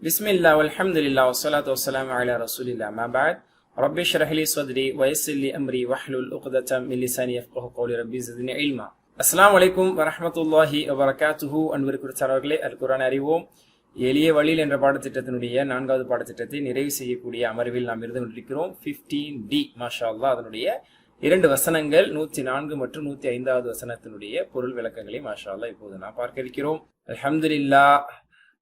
பிஸ்மில்லா வல்ஹம்துலில்லாஹ் வஸ்ஸலாத்து வஸ்ஸலாமு அலா ரசூலில்லாஹ் அம்மா பஅத் ரப்பி ஷ்ரஹ் லி ஸத்ரி வயஸ்ஸிர் லி அம்ரி வஹ்லுல் உக்தத்தம் மின் லிசானி யஃப்கஹு கௌலி ரப்பி ஸித்னி இல்மா. அஸ்ஸலாமு அலைக்கும் வரஹ்மத்துல்லாஹி வபரகாத்துஹு. அன்பிற்குரியவர்களே, அல் குர்ஆன் அறிவோம் எளிய வழியில் என்ற பாடத்திட்டத்தினுடைய 4வது பாடத்திட்டத்தை நிறைவு செய்யக்கூடிய அமர்வில் நாம் இருந்து கொண்டிருக்கிறோம். 15D மாஷா அல்லாஹ். அதனுடைய 2 வசனங்கள் 104 மற்றும் 105வது வசனத்தினுடைய பொருள் விளக்கங்களை மாஷா அல்லாஹ் இப்போது நாம் பார்க்க இருக்கிறோம். அல்ஹம்துலில்லாஹ்.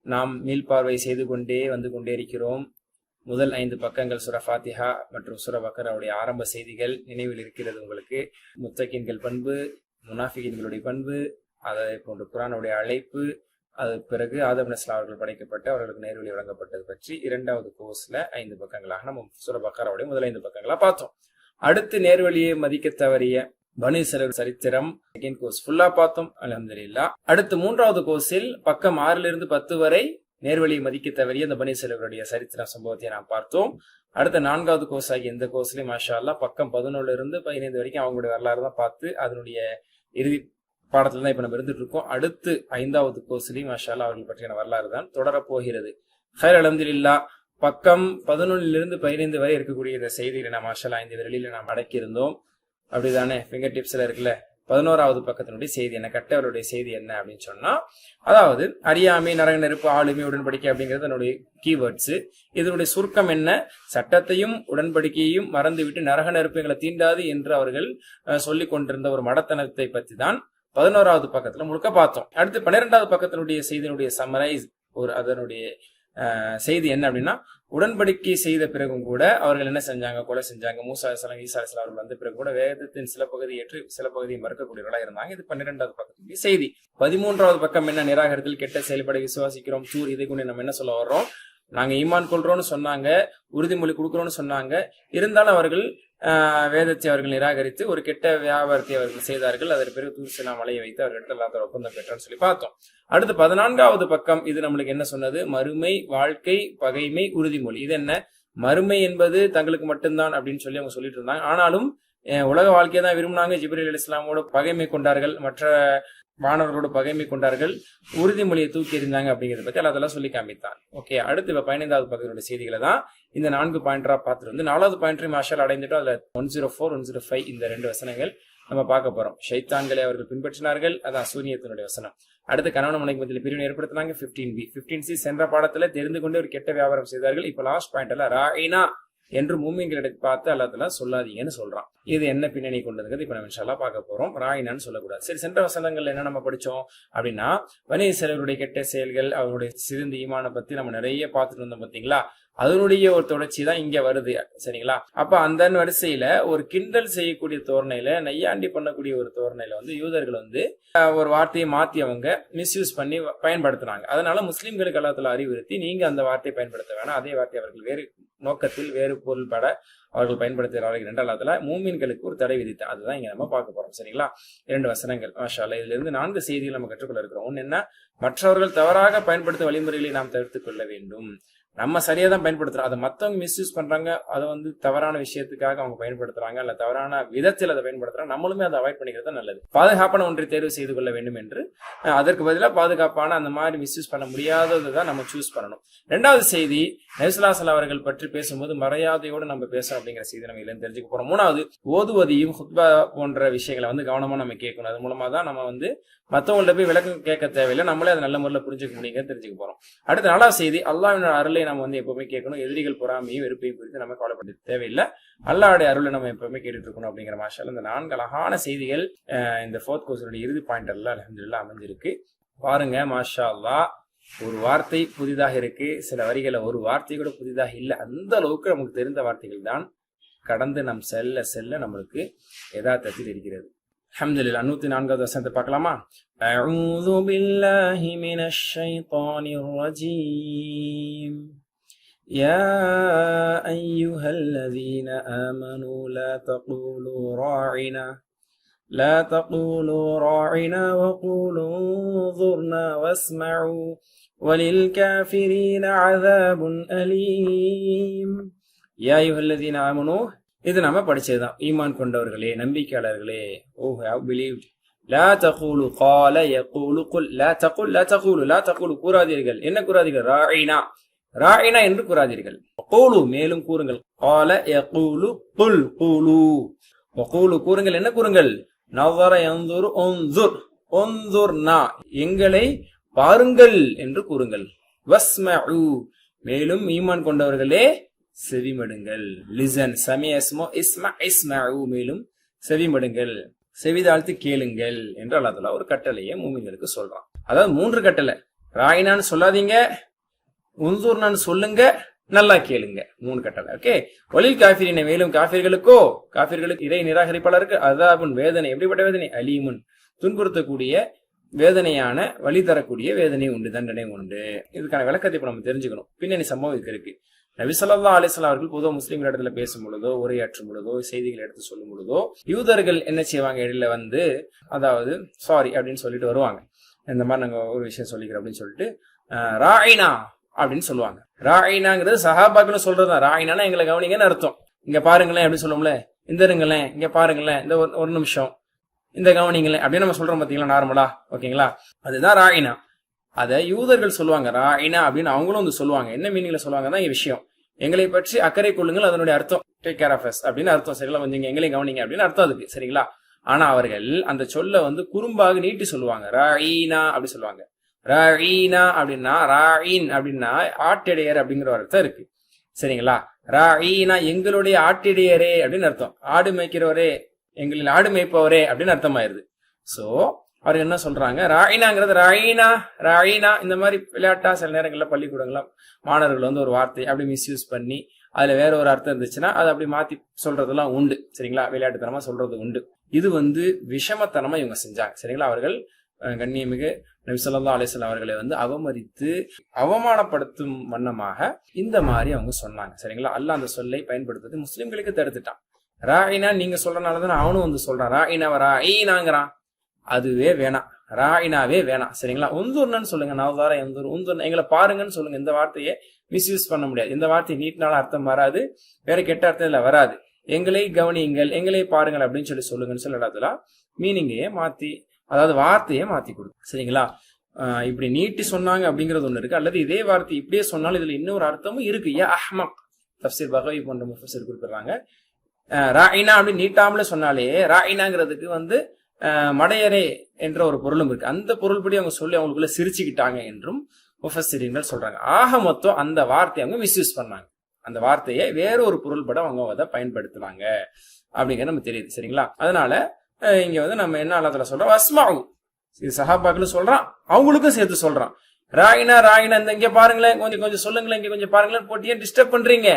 நாம் மீள்பார்வை செய்து கொண்டே வந்து கொண்டே இருக்கிறோம். முதல் 5 பக்கங்கள் சூரா ஃபாத்திஹா மற்றும் சூரா பக்கராவுடைய ஆரம்ப செய்திகள் நினைவில் இருக்கிறது உங்களுக்கு. முத்தகீன்கள் பண்பு, முனாஃபிகீன்களுடைய பண்பு, அதை போன்ற குர்ஆனுடைய அழைப்பு, அது பிறகு ஆதம் அலைஹிஸ்ஸலாம் அவர்கள் படைக்கப்பட்டு அவர்களுக்கு நேர்வழி வழங்கப்பட்டது பற்றி 2வது கோர்ஸ்ல 5 பக்கங்களாக நம்ம சூரா பக்கராவுடைய முதல் 5 பக்கங்களா பார்த்தோம். அடுத்து நேர்வழியை மதிக்க தவறிய பனு இஸ்ரவேல் சரித்திரம் செகண்ட் கோர்ஸ் ஃபுல்லா பார்த்தோம் அல்ஹம்துலில்லாஹ். அடுத்து 3வது கோர்ஸில் பக்கம் 6லிருந்து 10 வரை நேர்வழியை மதிக்க தவறிய அந்த பனு இஸ்ரவேலுடைய சரித்திர சம்பவத்தை நாம் பார்த்தோம். அடுத்த 4வது கோர்ஸ் ஆகிய இந்த கோர்ஸ்லயும் மாஷா அல்லாஹ் பக்கம் 11லிருந்து 15 வரைக்கும் அவங்களுடைய வரலாறு தான் பார்த்து அதனுடைய இறுதி பாடத்துல தான் இப்ப நம்ம இருந்துட்டு இருக்கோம். அடுத்து 5வது கோர்ஸ்லயும் மாஷா அல்லாஹ் அவர்கள் பற்றியான வரலாறு தான் தொடரப்போகிறது. ஹைர் அல்ஹம்துலில்லாஹ். பக்கம் 11லிருந்து 15 வரை இருக்கக்கூடிய இந்த செய்திகளை நாம் மாஷா அல்லாஹ் 5 விரலில நாம் அடக்கியிருந்தோம். அப்படிதானே? ஃபிங்கர் டிப்ஸ்ல இருக்குல்ல. 11வது பக்கத்தினுடைய செய்தி என்ன, கட்டவருடைய செய்தி என்ன அப்படின்னு சொன்னா, அதாவது அறியாமை, நரக நெருப்பு, ஆளுமை, உடன்படிக்கை அப்படிங்கிறது அதனுடைய கீவேர்ட்ஸ். இதனுடைய சுருக்கம் என்ன? சட்டத்தையும் உடன்படிக்கையையும் மறந்துவிட்டு நரக நெருப்புகளை தீண்டாது என்று அவர்கள் சொல்லிக் கொண்டிருந்த ஒரு மடத்தனத்தை பத்தி தான் 11வது பக்கத்துல முழுக்க பார்த்தோம். அடுத்து 12வது பக்கத்தினுடைய செய்தியினுடைய சம்மரைஸ், ஒரு அதனுடைய செய்தி என்ன அப்படின்னா, உடன்படிக்கை செய்த பிறகும் கூட அவர்கள் என்ன செஞ்சாங்க? கொலை செஞ்சாங்க. மூசா அலைஹிஸ்ஸலாம், ஈசா அலைஹிஸ்ஸலாம் அவர்கள் வந்த பிறகு கூட வேதத்தின் சில பகுதியை ஏற்று சில பகுதியை மறுக்கக்கூடியவர்களா இருந்தாங்க. இது 12வது பக்கத்துடைய செய்தி. 13வது பக்கம் என்ன? நிராகரித்தல், கெட்ட செயல்பட விசுவாசிக்கிறோம், சூர். இதை கொண்டு நம்ம என்ன சொல்ல வர்றோம்? நாங்க ஈமான் கொள்றோம்னு சொன்னாங்க, உறுதிமொழி கொடுக்கிறோம்னு சொன்னாங்க. இருந்தாலும் அவர்கள் வேதத்தை அவர்கள் நிராகரித்து ஒரு கெட்ட வியாபாரத்தை அவர்கள் செய்தார்கள். அதற்கு பிறகு தூர்சினா மலையை வைத்து அவர்களிடத்தில் அல்லாஹ் ஒப்பந்தம் பெற்றான்னு சொல்லி பார்த்தோம். அடுத்து 14வது பக்கம் இது நம்மளுக்கு என்ன சொன்னது? மறுமை, வாழ்க்கை, பகைமை, உறுதிமொழி. இது என்ன? மறுமை என்பது தங்களுக்கு மட்டும்தான் அப்படின்னு சொல்லி அவங்க சொல்லிட்டு இருந்தாங்க. ஆனாலும் உலக வாழ்க்கையை தான் விரும்பினாங்க. ஜிப்ரீல் அலைஹிஸ்ஸலாமோட பகைமை கொண்டார்கள், மற்ற வானவர்களோட பகைமை கொண்டார்கள், உறுதிமொழியை தூக்கி எறிந்தாங்க அப்படிங்கிறத பத்தி அதெல்லாம் சொல்லி காமித்தான். ஓகே, அடுத்து 15வது பக்கத்தினுடைய செய்திகளை தான் இந்த 4 பாயிண்டரா பார்த்துட்டு வந்து 4வது பாயிண்டரை மாஷால் அடைந்துட்டோம். அதுல 104, 105 இந்த 2 வசனங்கள் நம்ம பார்க்க போறோம். ஷைத்தான்களை அவர்கள் பின்பற்றினார்கள், அதான் சூனியத்தினுடைய வசனம். அடுத்து கணவன் மனைவி மத்தியில் பிரிவினை ஏற்படுத்தினாங்க. 15B. 15C சென்ற பாடத்துல தெரிந்து கொண்டு ஒரு கெட்ட வியாபாரம் செய்தார்கள். இப்ப லாஸ்ட் பாயிண்ட்ல ராயினா என்று மூமின்களிடம் பார்த்து அல்லாஹ் தஆலா சொல்லாதீங்கன்னு சொல்றான். இது என்ன பின்னணி கொண்டதுங்கிறது இப்ப நம்ம இன்ஷா அல்லாஹ் பார்க்க போறோம். ராயினான்னு சொல்லக்கூடாது. சரி, சென்ற வசனங்கள்ல என்ன நம்ம படிச்சோம் அப்படின்னா, பனி இஸ்ரவேலுடைய கெட்ட செயல்கள், அவருடைய சிறந்த ஈமானை பத்தி நம்ம நிறைய பார்த்துட்டு வந்தோம். பாத்தீங்களா? அதனுடைய ஒரு தொடர்ச்சி தான் இங்க வருது. சரிங்களா? அப்ப அந்த வரிசையில ஒரு கிண்டல் செய்யக்கூடிய தோரணையில, நையாண்டி பண்ணக்கூடிய ஒரு தோரணையில வந்து யூதர்கள் வந்து ஒரு வார்த்தையை மாத்தி அவங்க மிஸ்யூஸ் பண்ணி பயன்படுத்துறாங்க. அதனால முஸ்லிம்களுக்கு அல்லாஹ் தஆலா அறிவுறுத்தி, நீங்க அந்த வார்த்தையை பயன்படுத்த வேணாம், அதே வார்த்தை அவர்கள் வேறு நோக்கத்தில் வேறு பொருள் பட அவர்கள் பயன்படுத்துகிறார்கள் என்று அல்லாஹ் தஆலா மூமின்களுக்கு ஒரு தடை விதித்தார். அதுதான் இங்க நம்ம பார்க்க போறோம். சரிங்களா? 2 வசனங்கள் மாஷா அல்லாஹ். இதுல இருந்து 4 செய்திகள் நம்ம கற்றுக்கொள்ள இருக்கிறோம். ஒன்னு என்ன? மற்றவர்கள் தவறாக பயன்படுத்தும் வழிமுறைகளை நாம் தவிர்த்துக் கொள்ள வேண்டும். நம்ம சரியா தான் பயன்படுத்துறோம், அதை மத்தவங்க மிஸ்யூஸ் பண்றாங்க, அதை வந்து தவறான விஷயத்துக்காக அவங்க பயன்படுத்துறாங்க, அல்ல தவறான விதத்தில் அதை பயன்படுத்துறாங்க. நம்மளுமே அதை அவாய்ட் பண்ணிக்கிறது நல்லது. பாதுகாப்பான ஒன்றை தேர்வு செய்து கொள்ள வேண்டும் என்று, அதற்கு பதிலாக பாதுகாப்பான அந்த மாதிரி மிஸ்யூஸ் பண்ண முடியாததை தான் நம்ம சூஸ் பண்ணணும். 2வது செய்தி, நபி ஸல்லல்லாஹு அலைஹி வஸல்லம் அவர்கள் பற்றி பேசும்போது மரியாதையோடு நம்ம பேசணும் அப்படிங்கிற செய்தி நம்ம இதுல தெரிஞ்சுக்க போறோம். 3வது, ஓதுவதையும் ஹுத்பா போன்ற விஷயங்களை வந்து கவனமா நம்ம கேட்கணும். அது மூலமா தான் நம்ம வந்து மத்தவங்கள்ட்ட போய் விளக்கம் கேட்க தேவையில்லை, நம்மளே அதை நல்ல முறையில் புரிஞ்சுக்க முடியுங்க தெரிஞ்சுக்க போறோம். அடுத்த 4வது செய்தி, அல்லாஹ்வின் அருளை நம்ம வந்து எப்பவுமே கேட்கணும். எதிரிகள் பொறாமையும் வெறுப்பையும் குறித்து நம்ம கவலைப்பட தேவையில்லை, அல்லாஹ்வுடைய அருளை நம்ம எப்பவுமே கேட்டுட்டு இருக்கணும் அப்படிங்கிற மாஷால் இந்த 4 அழகான செய்திகள் இந்த 4th கோர்ஸுடைய இறுதி பாயிண்டர்ல அல்ஹம்துலில்லாஹ் அமைஞ்சிருக்கு. பாருங்க மாஷா அல்லாஹ். ஒரு வார்த்தை புதிதாக இருக்கு, சில வரிகளை ஒரு வார்த்தை கூட புதிதாக இல்லை. அந்த அளவுக்கு நமக்கு தெரிந்த வார்த்தைகள் தான் கடந்து நம் செல்ல செல்ல நம்மளுக்கு யதார்த்தத்தில் இருக்கிறது. அல்ஹம்துலில்லாஹ். 104வது வசனத்தை பார்க்கலாமா? அஊது பில்லாஹி மினஷ் ஷைத்தானிர் ரஜீம். யா அய்யுஹல்லதீன ஆமனூ லா தகூலூ ராஇனா لا تقولوا راعنا وقولوا انظرنا واسمعوا وللكافرين عذاب أليم. يا أيها الذين آمنوا. இது நம்ம படிச்சதுதான். ஈமான் கொண்டவர்களே, நம்பிக்கையாளர்களே, ஓ have believed. லா தகூலு கால யகூலு குல். லா தகுல் லா தகூலு லா தகூலு கூறாதீர்கள். என்ன கூறாதீர்கள்? ராயினா, ராயினா என்று கூறாதீர்கள். கூலு மேலும் கூறுங்கள். கால யகூலு குல் கூலு. வகூலு கூறுங்கள், என்ன கூறுங்கள்? நவர யன்துரு உன்துர் உன்துர்னா எங்களை பாருங்கள் என்று கூறுங்கள். வஸ்மஉ மேலும் ஈமான் கொண்டவர்களே செவிமடுங்கள். லிசன் சமியஸ்மோ இஸ்மா இஸ்மஉ மேலும் செவிமடுங்கள், செவிதாழ்த்து கேளுங்கள் என்று அல்லாஹ் தஆலா ஒரு கட்டளையை மூமின்களுக்கு சொல்றான். அதாவது 3 கட்டளை. ராயினான்னு சொல்லாதீங்க, உன்துர்னான்னு சொல்லுங்க, நல்லா கேளுங்க. 3 கட்டளை. ஓகே. வலில் காஃபிரின மேலும் காஃபிர்களுக்கு இறை நிராகரிப்பாளருக்கு அதாபுன் வேதனை. எப்படிப்பட்ட வேதனை? அலீமுன் துன்புறுத்தக்கூடிய வேதனையான வழி தரக்கூடிய வேதனை உண்டு, தண்டனை உண்டு. இதுக்கான விளக்கத்தை இப்ப நம்ம தெரிஞ்சுக்கணும். பின்னணி சம்பவம் இதுக்கு இருக்கு. நபி ஸல்லல்லாஹு அலைஹி வஸல்லம் அவர்கள் பொதுவாக முஸ்லிம்கள் இடத்துல பேசும் பொழுதோ, உரையாற்றும் பொழுதோ, செய்திகளை எடுத்து சொல்லும் பொழுதோ யூதர்கள் என்ன செய்வாங்க? இடையில வந்து அதாவது சாரி அப்படின்னு சொல்லிட்டு வருவாங்க. இந்த மாதிரி நாங்க ஒரு விஷயம் சொல்லிக்கிறோம் அப்படின்னு சொல்லிட்டு ராயினா அப்படின்னு சொல்லுவாங்க. ராயினாங்கிறது சஹாபாக்களும் சொல்றதுதான். ராயினானா எங்களை கவனிங்கன்னு அர்த்தம். இங்க பாருங்களேன் அப்படின்னு சொல்லுவோம்ல, இந்த இருங்களேன், இங்க பாருங்களேன், இந்த ஒரு நிமிஷம், இந்த கவனிங்களேன் அப்படின்னு நம்ம சொல்றோம் பாத்தீங்களா, நார்மலா. ஓகேங்களா? அதுதான் ராயினா. அத யூதர்கள் சொல்லுவாங்க ராயினா அப்படின்னு, அவங்களும் வந்து சொல்லுவாங்க. என்ன மீனிங்ல சொல்லுவாங்க தான் விஷயம். எங்களை பற்றி அக்கறை கொள்ளுங்கள், அதனுடைய அர்த்தம் டேக் கேர் ஆஃப் அஸ் அப்படின்னு அர்த்தம். சரிங்களா? வந்து எங்களை கவனிங்க அப்படின்னு அர்த்தம் அதுக்கு. சரிங்களா? ஆனா அவர்கள் அந்த சொல்ல வந்து குறும்பாக நீட்டி சொல்லுவாங்க. ராயினா அப்படி சொல்லுவாங்க. ராயினா அப்படின்னா, ராயின் அப்படின்னா ஆட்டிடையர் அப்படிங்கிற ஒரு அர்த்தம் இருக்கு. சரிங்களா? ராயினா எங்களுடைய ஆட்டிடையரே அப்படின்னு அர்த்தம். ஆடு மேய்க்கிறவரே, எங்களின் ஆடு மேய்ப்பவரே அப்படின்னு அர்த்தமாயிருது. சோ அவர் என்ன சொல்றாங்க? ராயினாங்கிறது ராயினா இந்த மாதிரி விளையாட்டா சில நேரங்கள்ல பள்ளிக்கூடங்கள மாணவர்கள் வந்து ஒரு வார்த்தை அப்படி மிஸ்யூஸ் பண்ணி அதுல வேற ஒரு அர்த்தம் இருந்துச்சுன்னா அதை அப்படி மாத்தி சொல்றதெல்லாம் உண்டு. சரிங்களா? விளையாட்டுத்தனமா சொல்றது உண்டு. இது வந்து விஷமத்தனமா இவங்க செஞ்சாங்க. சரிங்களா? அவர்கள் கண்ணியமிகு நபி ஸல்லல்லாஹு அலைஹி வஸல்லம் அவர்களை வந்து அவமதித்து அவமானப்படுத்தும் வண்ணமாக இந்த மாதிரி அவங்க சொன்னாங்க. சரிங்களா? அல்லாஹ் அந்த சொல்லை பயன்படுத்துறது முஸ்லிம்களுக்கு தடுத்துட்டான். ராயினா நீங்க சொல்றனாலதான் அவனும் வந்து சொல்றான். ராயினாங்கிறான். அதுவே வேணாம், ராயினாவே வேணாம். சரிங்களா? உந்துர்னு சொல்லுங்க. நவதார உந்துர் எங்களை பாருங்கன்னு சொல்லுங்க. இந்த வார்த்தையை மிஸ்யூஸ் பண்ண முடியாது. இந்த வார்த்தை நீட்டினால அர்த்தம் வராது, வேற கெட்ட அர்த்தம் இல்ல வராது. எங்களை கவனியுங்கள், எங்களை பாருங்கள் அப்படின்னு சொல்லுங்கன்னு சொல்ல இடத்துல மீனிங்கையே மாத்தி, அதாவது வார்த்தையை மாத்தி கொடுக்கும். சரிங்களா? இப்படி நீட்டி சொன்னாங்க அப்படிங்கிறது ஒண்ணு இருக்கு. அல்லது இதே வார்த்தை இப்படியே சொன்னாலும் இதுல இன்னொரு அர்த்தமும் இருக்கு. யா அஹ்மக் தஃப்சீர் பகவி போன்ற முஃபஸிர் குறிப்பிடுறாங்க. ராயினா அப்படின்னு நீட்டாமலே சொன்னாலே ராயினாங்கிறதுக்கு வந்து மடையரே என்ற ஒரு பொருளும் இருக்கு. அந்த பொருள்படி அவங்க சொல்லி அவங்களுக்குள்ள சிரிச்சுக்கிட்டாங்க என்றும் முஃபஸ்ஸிரீன்கள் சொல்றாங்க. ஆக மொத்தம் அந்த வார்த்தையை அவங்க மிஸ்யூஸ் பண்ணாங்க. அந்த வார்த்தையை வேற ஒரு பொருள்பட அவங்க அதை பயன்படுத்துனாங்க அப்படிங்கிறது நம்ம தெரியுது. சரிங்களா? அதனால இங்க வந்து நம்ம என்ன அல்லாஹ் சொல்றோம்? வஸ்மாஉ. இது சஹாபாக்களும் சொல்றான், அவங்களுக்கும் சேர்த்து சொல்றான். ராயினா இந்த இங்க பாருங்களேன், கொஞ்சம் சொல்லுங்களேன், இங்க கொஞ்சம் பாருங்களேன் போட்டியே டிஸ்டர்ப் பண்றீங்க.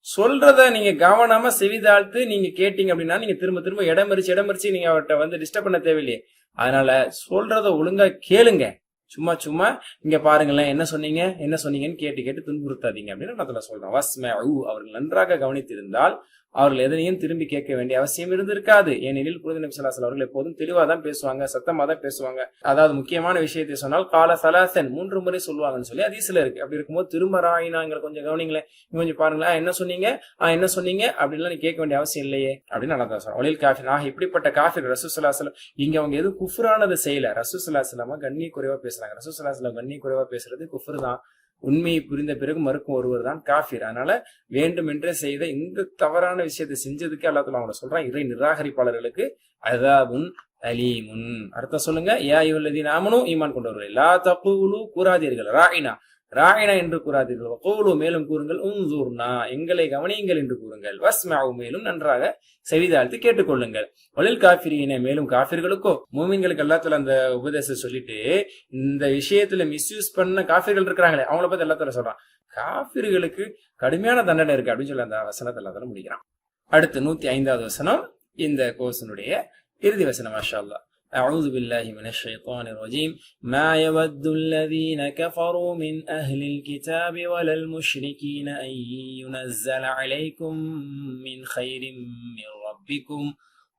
சொல்றத நீங்க கவனமா செவிதாழ்த்து நீங்க கேட்டீங்க அப்படின்னா நீங்க திரும்ப இடமறிச்சு நீங்க அவர்கிட்ட வந்து டிஸ்டர்ப் பண்ண தேவையில்லையே. அதனால சொல்றத ஒழுங்கா கேளுங்க. சும்மா இங்க பாருங்களேன், என்ன சொன்னீங்கன்னு கேட்டு துன்புறுத்தாதீங்க அப்படின்னு நான் சொல்றேன். வஸ்மஉ அவர்கள் நன்றாக கவனித்திருந்தால் அவர்கள் எதனையும் திரும்பி கேட்க வேண்டிய அவசியம் இருந்திருக்காது. ஏனெனில் நபி ஸல்லல்லாஹு அலைஹி வஸல்லம் அவர்கள் எப்போதும் தெளிவா தான் பேசுவாங்க, சத்தமா தான் பேசுவாங்க. அதாவது முக்கியமான விஷயத்தை சொன்னால் கால சலாசன் 3 முறை சொல்லுவாங்கன்னு சொல்லி ஹதீஸ்ல இருக்கு. அப்படி இருக்கும்போது திரும்ப ராயினாங்களை கொஞ்சம் கவனிங்களேன், கொஞ்சம் பாருங்களேன், என்ன சொன்னீங்க அப்படின்லாம் நீ கேட்க வேண்டிய அவசியம் இல்லையே அப்படின்னு நல்லா தான் சொல்றோம். ஒலில் காஃபிர் ஆக இப்படிப்பட்ட காஃபிர் ரசூல் ஸல்லல்லாஹு அலைஹி வஸல்லம் இங்க அவங்க எதுவும் குஃப்ரானதை செய்யல. ரசூல் ஸல்லல்லாஹு அலைஹி வஸல்லம் கண்ணிய குறைவா பேசுறாங்க. ரசூல் ஸல்லல்லாஹு அலைஹி வஸல்லம் கண்ணிய குறைவா பேசுறது குஃப்ர் தான். உண்மையை புரிந்த பிறகு மறுக்கும் ஒருவர் தான் காஃபிர். அதனால வேண்டுமென்றே செய்த இந்த தவறான விஷயத்தை செஞ்சதுக்கு அல்லாஹ் தஆலா அவங்கள சொல்றான், இறை நிராகரிப்பாளர்களுக்கு அஸாபுன் அலீமுன். அர்த்தம் சொல்லுங்க. யா அய்யுஹல்லதீன ஆமனூ ஈமான் கொண்டவர்களே, லா தகூலு கூறாதீர்கள் ராயினா என்று கூறாதீர்கள். வகூலு மேலும் கூறுங்கள், உன்துர்னா எங்களை கவனியுங்கள் என்று கூறுங்கள். வஸ்மஉ மேலும் நன்றாக செவிதாழ்த்து கேட்டுக்கொள்ளுங்கள். வலில் காஃபிரீன மேலும் காஃபிர்களுக்கோ மூமின்களுக்கு அல்லாஹ் தஆலா அந்த உபதேசம் சொல்லிட்டு இந்த விஷயத்துல மிஸ்யூஸ் பண்ண காஃபிர்கள் இருக்கிறாங்களே அவங்கள பத்தி அல்லாஹ் தஆலா சொல்றான், காஃபிர்களுக்கு கடுமையான தண்டனை இருக்கு அப்படின்னு சொல்லி அந்த வசனத்தை அல்லாஹ் தஆலா முடிக்கிறான். அடுத்து 105வது வசனம் இந்த கோர்ஸினுடைய இறுதி வசனம். மாஷா அல்லாஹ். أعوذ بالله من الشيطان الرجيم ما يود الذين كفروا من أهل الكتاب ولا المشركين أن ينزل عليكم من خير من ربكم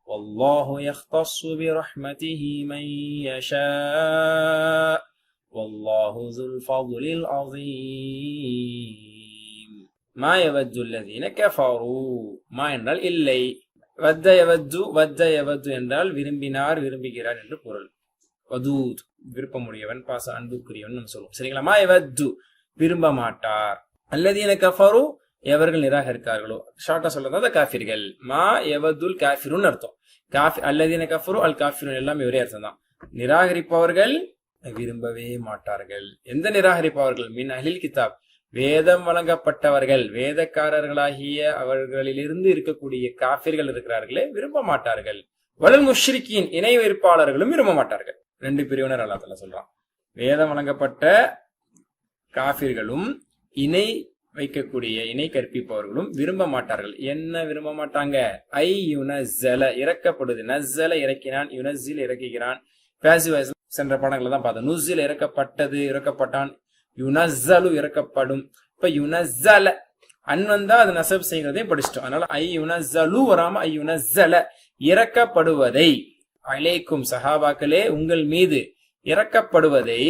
والله يختص برحمته من يشاء والله ذو الفضل العظيم. ما يود الذين كفروا ما என்றால் இல்லை, வத்த யவது என்றால் விரும்பினார், விரும்புகிறார் என்று பொருள். வதூத் விருப்பமுடையவன், பாச அன்புக்குரியவன் நம்ம சொல்லுவோம். சரிங்களா? மா யவது விரும்ப மாட்டார். அல்லதீன கஃபரு எவர்கள் நிராகரித்தார்களோ, ஷார்ட்டா சொல்றதா காஃபிர்கள். மா எவதுல் காஃபிருன்னு அர்த்தம். அல்லதீன கஃபரு அல் காஃபிருன் எல்லாமே ஒரே அர்த்தம் தான். நிராகரிப்பவர்கள் விரும்பவே மாட்டார்கள். எந்த நிராகரிப்பவர்கள்? மின் அஹ்லில் கிதாப், வேதம் வழங்கப்பட்டவர்கள், வேதக்காரர்களாகிய அவர்களிலிருந்து இருக்கக்கூடிய காஃபிர்கள் இருக்கிறார்களே விரும்ப மாட்டார்கள். வலல் முஷ்ரிக்கீன், இணை வைப்பாளர்களும் விரும்ப மாட்டார்கள். 2 பிரிவினர் அல்லாஹ் தஆலா சொல்றான். வேதம் வழங்கப்பட்ட காஃபிர்களும் இணை வைக்கக்கூடிய இணை கற்பிப்பவர்களும் விரும்ப மாட்டார்கள். என்ன விரும்ப மாட்டாங்க? ஐ யுனஸ்ஸல, இறக்கப்படுது. நஸ்ஸல இறக்கினான், யுனஸ்ஸில் இறக்குகிறான். பாசிவ் வாய்ஸ் சென்ற பாடங்களை தான் பார்த்தோம். நுஸ்ஸில் இறக்கப்பட்டது, இறக்கப்பட்டான். யுனஸ்ஸலு இறக்கப்படும். இப்ப யுனஸ்ஸல வந்தா அது நசப் செய்கிறதையும் படிச்சிட்டோம். அதனால ஐ யுனஸ்ஸலு வராம ஐ யுனஸ்ஸல, இறக்கப்படுவதை. அலைக்கும் சஹாபாக்களே உங்கள் மீது இறக்கப்படுவதை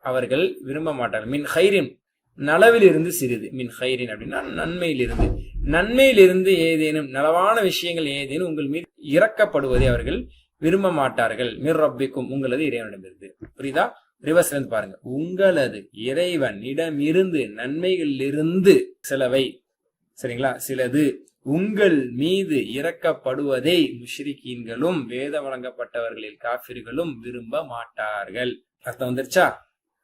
அவர்கள் விரும்ப மாட்டார்கள். மின் ஹைரின், நலவிலிருந்து சிறிது. மின் ஹைரின் அப்படின்னா நன்மையிலிருந்து. நன்மையிலிருந்து ஏதேனும் நலவான விஷயங்கள் ஏதேனும் உங்கள் மீது இறக்கப்படுவதை அவர்கள் விரும்ப மாட்டார்கள். மிர் ரப்பிக்கும், உங்களது இறைவனிடமிருந்து. புரியுதா? ரிவர்ஸ்ல இருந்து பாருங்க. உங்களது இறைவனிடமிருந்து நன்மைகளிலிருந்து சிலவை, சரிங்களா, சிலது உங்கள் மீது இறக்கப்படுவதை முஷ்ரிக்கீன்களும் வேத வழங்கப்பட்டவர்களில் காஃபிர்களும் விரும்ப மாட்டார்கள். அர்த்தம் வந்துருச்சா?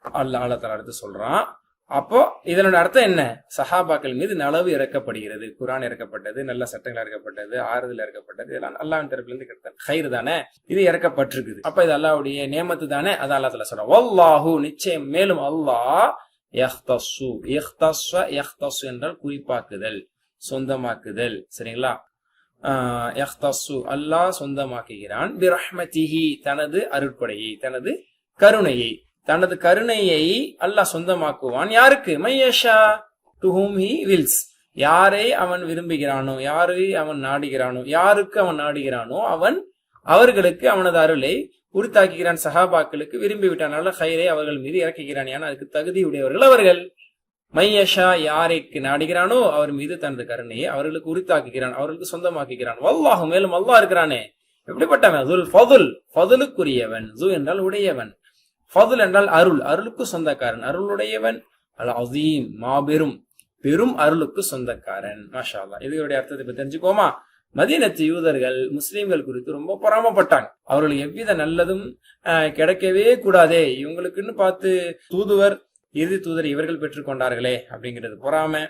அல்லாஹ் தஆலா அடுத்து சொல்றான். அப்போ இதனோட அர்த்தம் என்ன? சஹாபாக்கள் மீது நலவு இறக்கப்படுகிறது. குர்ஆன் இறக்கப்பட்டது, நல்ல சட்டங்கள் இறக்கப்பட்டது, ஆறுதல் இறக்கப்பட்டது, இதெல்லாம் அல்லாஹ்வின் தரப்புல இருந்து கிடைத்தது ஹைர் தானே, இது இறக்கப்பட்டிருக்குது. அப்ப இது அல்லாஹ்வுடைய நியமத்து தானே. அது அல்லாஹ் தஆலா சொல்றான். வல்லாஹு, நிச்சயம், மேலும் அல்லாஹ் யஹ்தஸ்ஸு, யஹ்தஸ்ஸு என்றால் குறிப்பாக்குதல், சொந்தமாக்குதல், சரிங்களா. யஹ்தஸ்ஸு, அல்லாஹ் சொந்தமாக்குகிறான். பிரஹ்மதிஹி, தனது அருட்கொடையை, தனது கருணையை. தனது கருணையை அல்லாஹ் சொந்தமாக்குவான். யாருக்கு? மையஷா, டு ஹூம் ஹி வில்ஸ், யாரை அவன் விரும்புகிறானோ, யாரை அவன் நாடுகிறானோ, யாருக்கு அவன் நாடுகிறானோ அவன் அவர்களுக்கு அவனது அருளை உரித்தாக்குகிறான். சஹாபாக்களுக்கு விரும்பி விட்டானால ஹைரை அவர்கள் மீது இறக்குகிறான். ஏன்னா அதுக்கு தகுதியுடையவர்கள் அவர்கள். மையஷா, யாரைக்கு நாடுகிறானோ அவர் மீது தனது கருணையை அவர்களுக்கு உரித்தாக்குகிறான், அவர்களுக்கு சொந்தமாக்குகிறான். வல்லாஹு, மேலும் அல்லாஹ் இருக்கிறானே எப்படிப்பட்டவன்? துல் ஃபதுல், ஃபதுலுக்குரியவன். ஜு என்றால் உடையவன், ஃபதுல் என்றால் அருள், அருளுக்கு சொந்தக்காரன், அருளுடையவன். அல் அஸீம், மாபெரும், பெரும் அருளுக்கு சொந்தக்காரன். மாஷா அல்லாஹ். இதனுடைய அர்த்தத்தை இப்ப தெரிஞ்சுக்கோமா? மதீனத்து யூதர்கள் முஸ்லிம்கள் குறித்து ரொம்ப பொறாமப்பட்டாங்க. அவர்களுக்கு எவ்வித நல்லதும் கிடைக்கவே கூடாதே, இவங்களுக்குன்னு பார்த்து தூதுவர், இறுதி தூதர் இவர்கள் பெற்றுக் கொண்டார்களே அப்படிங்கிறது பொறாமை.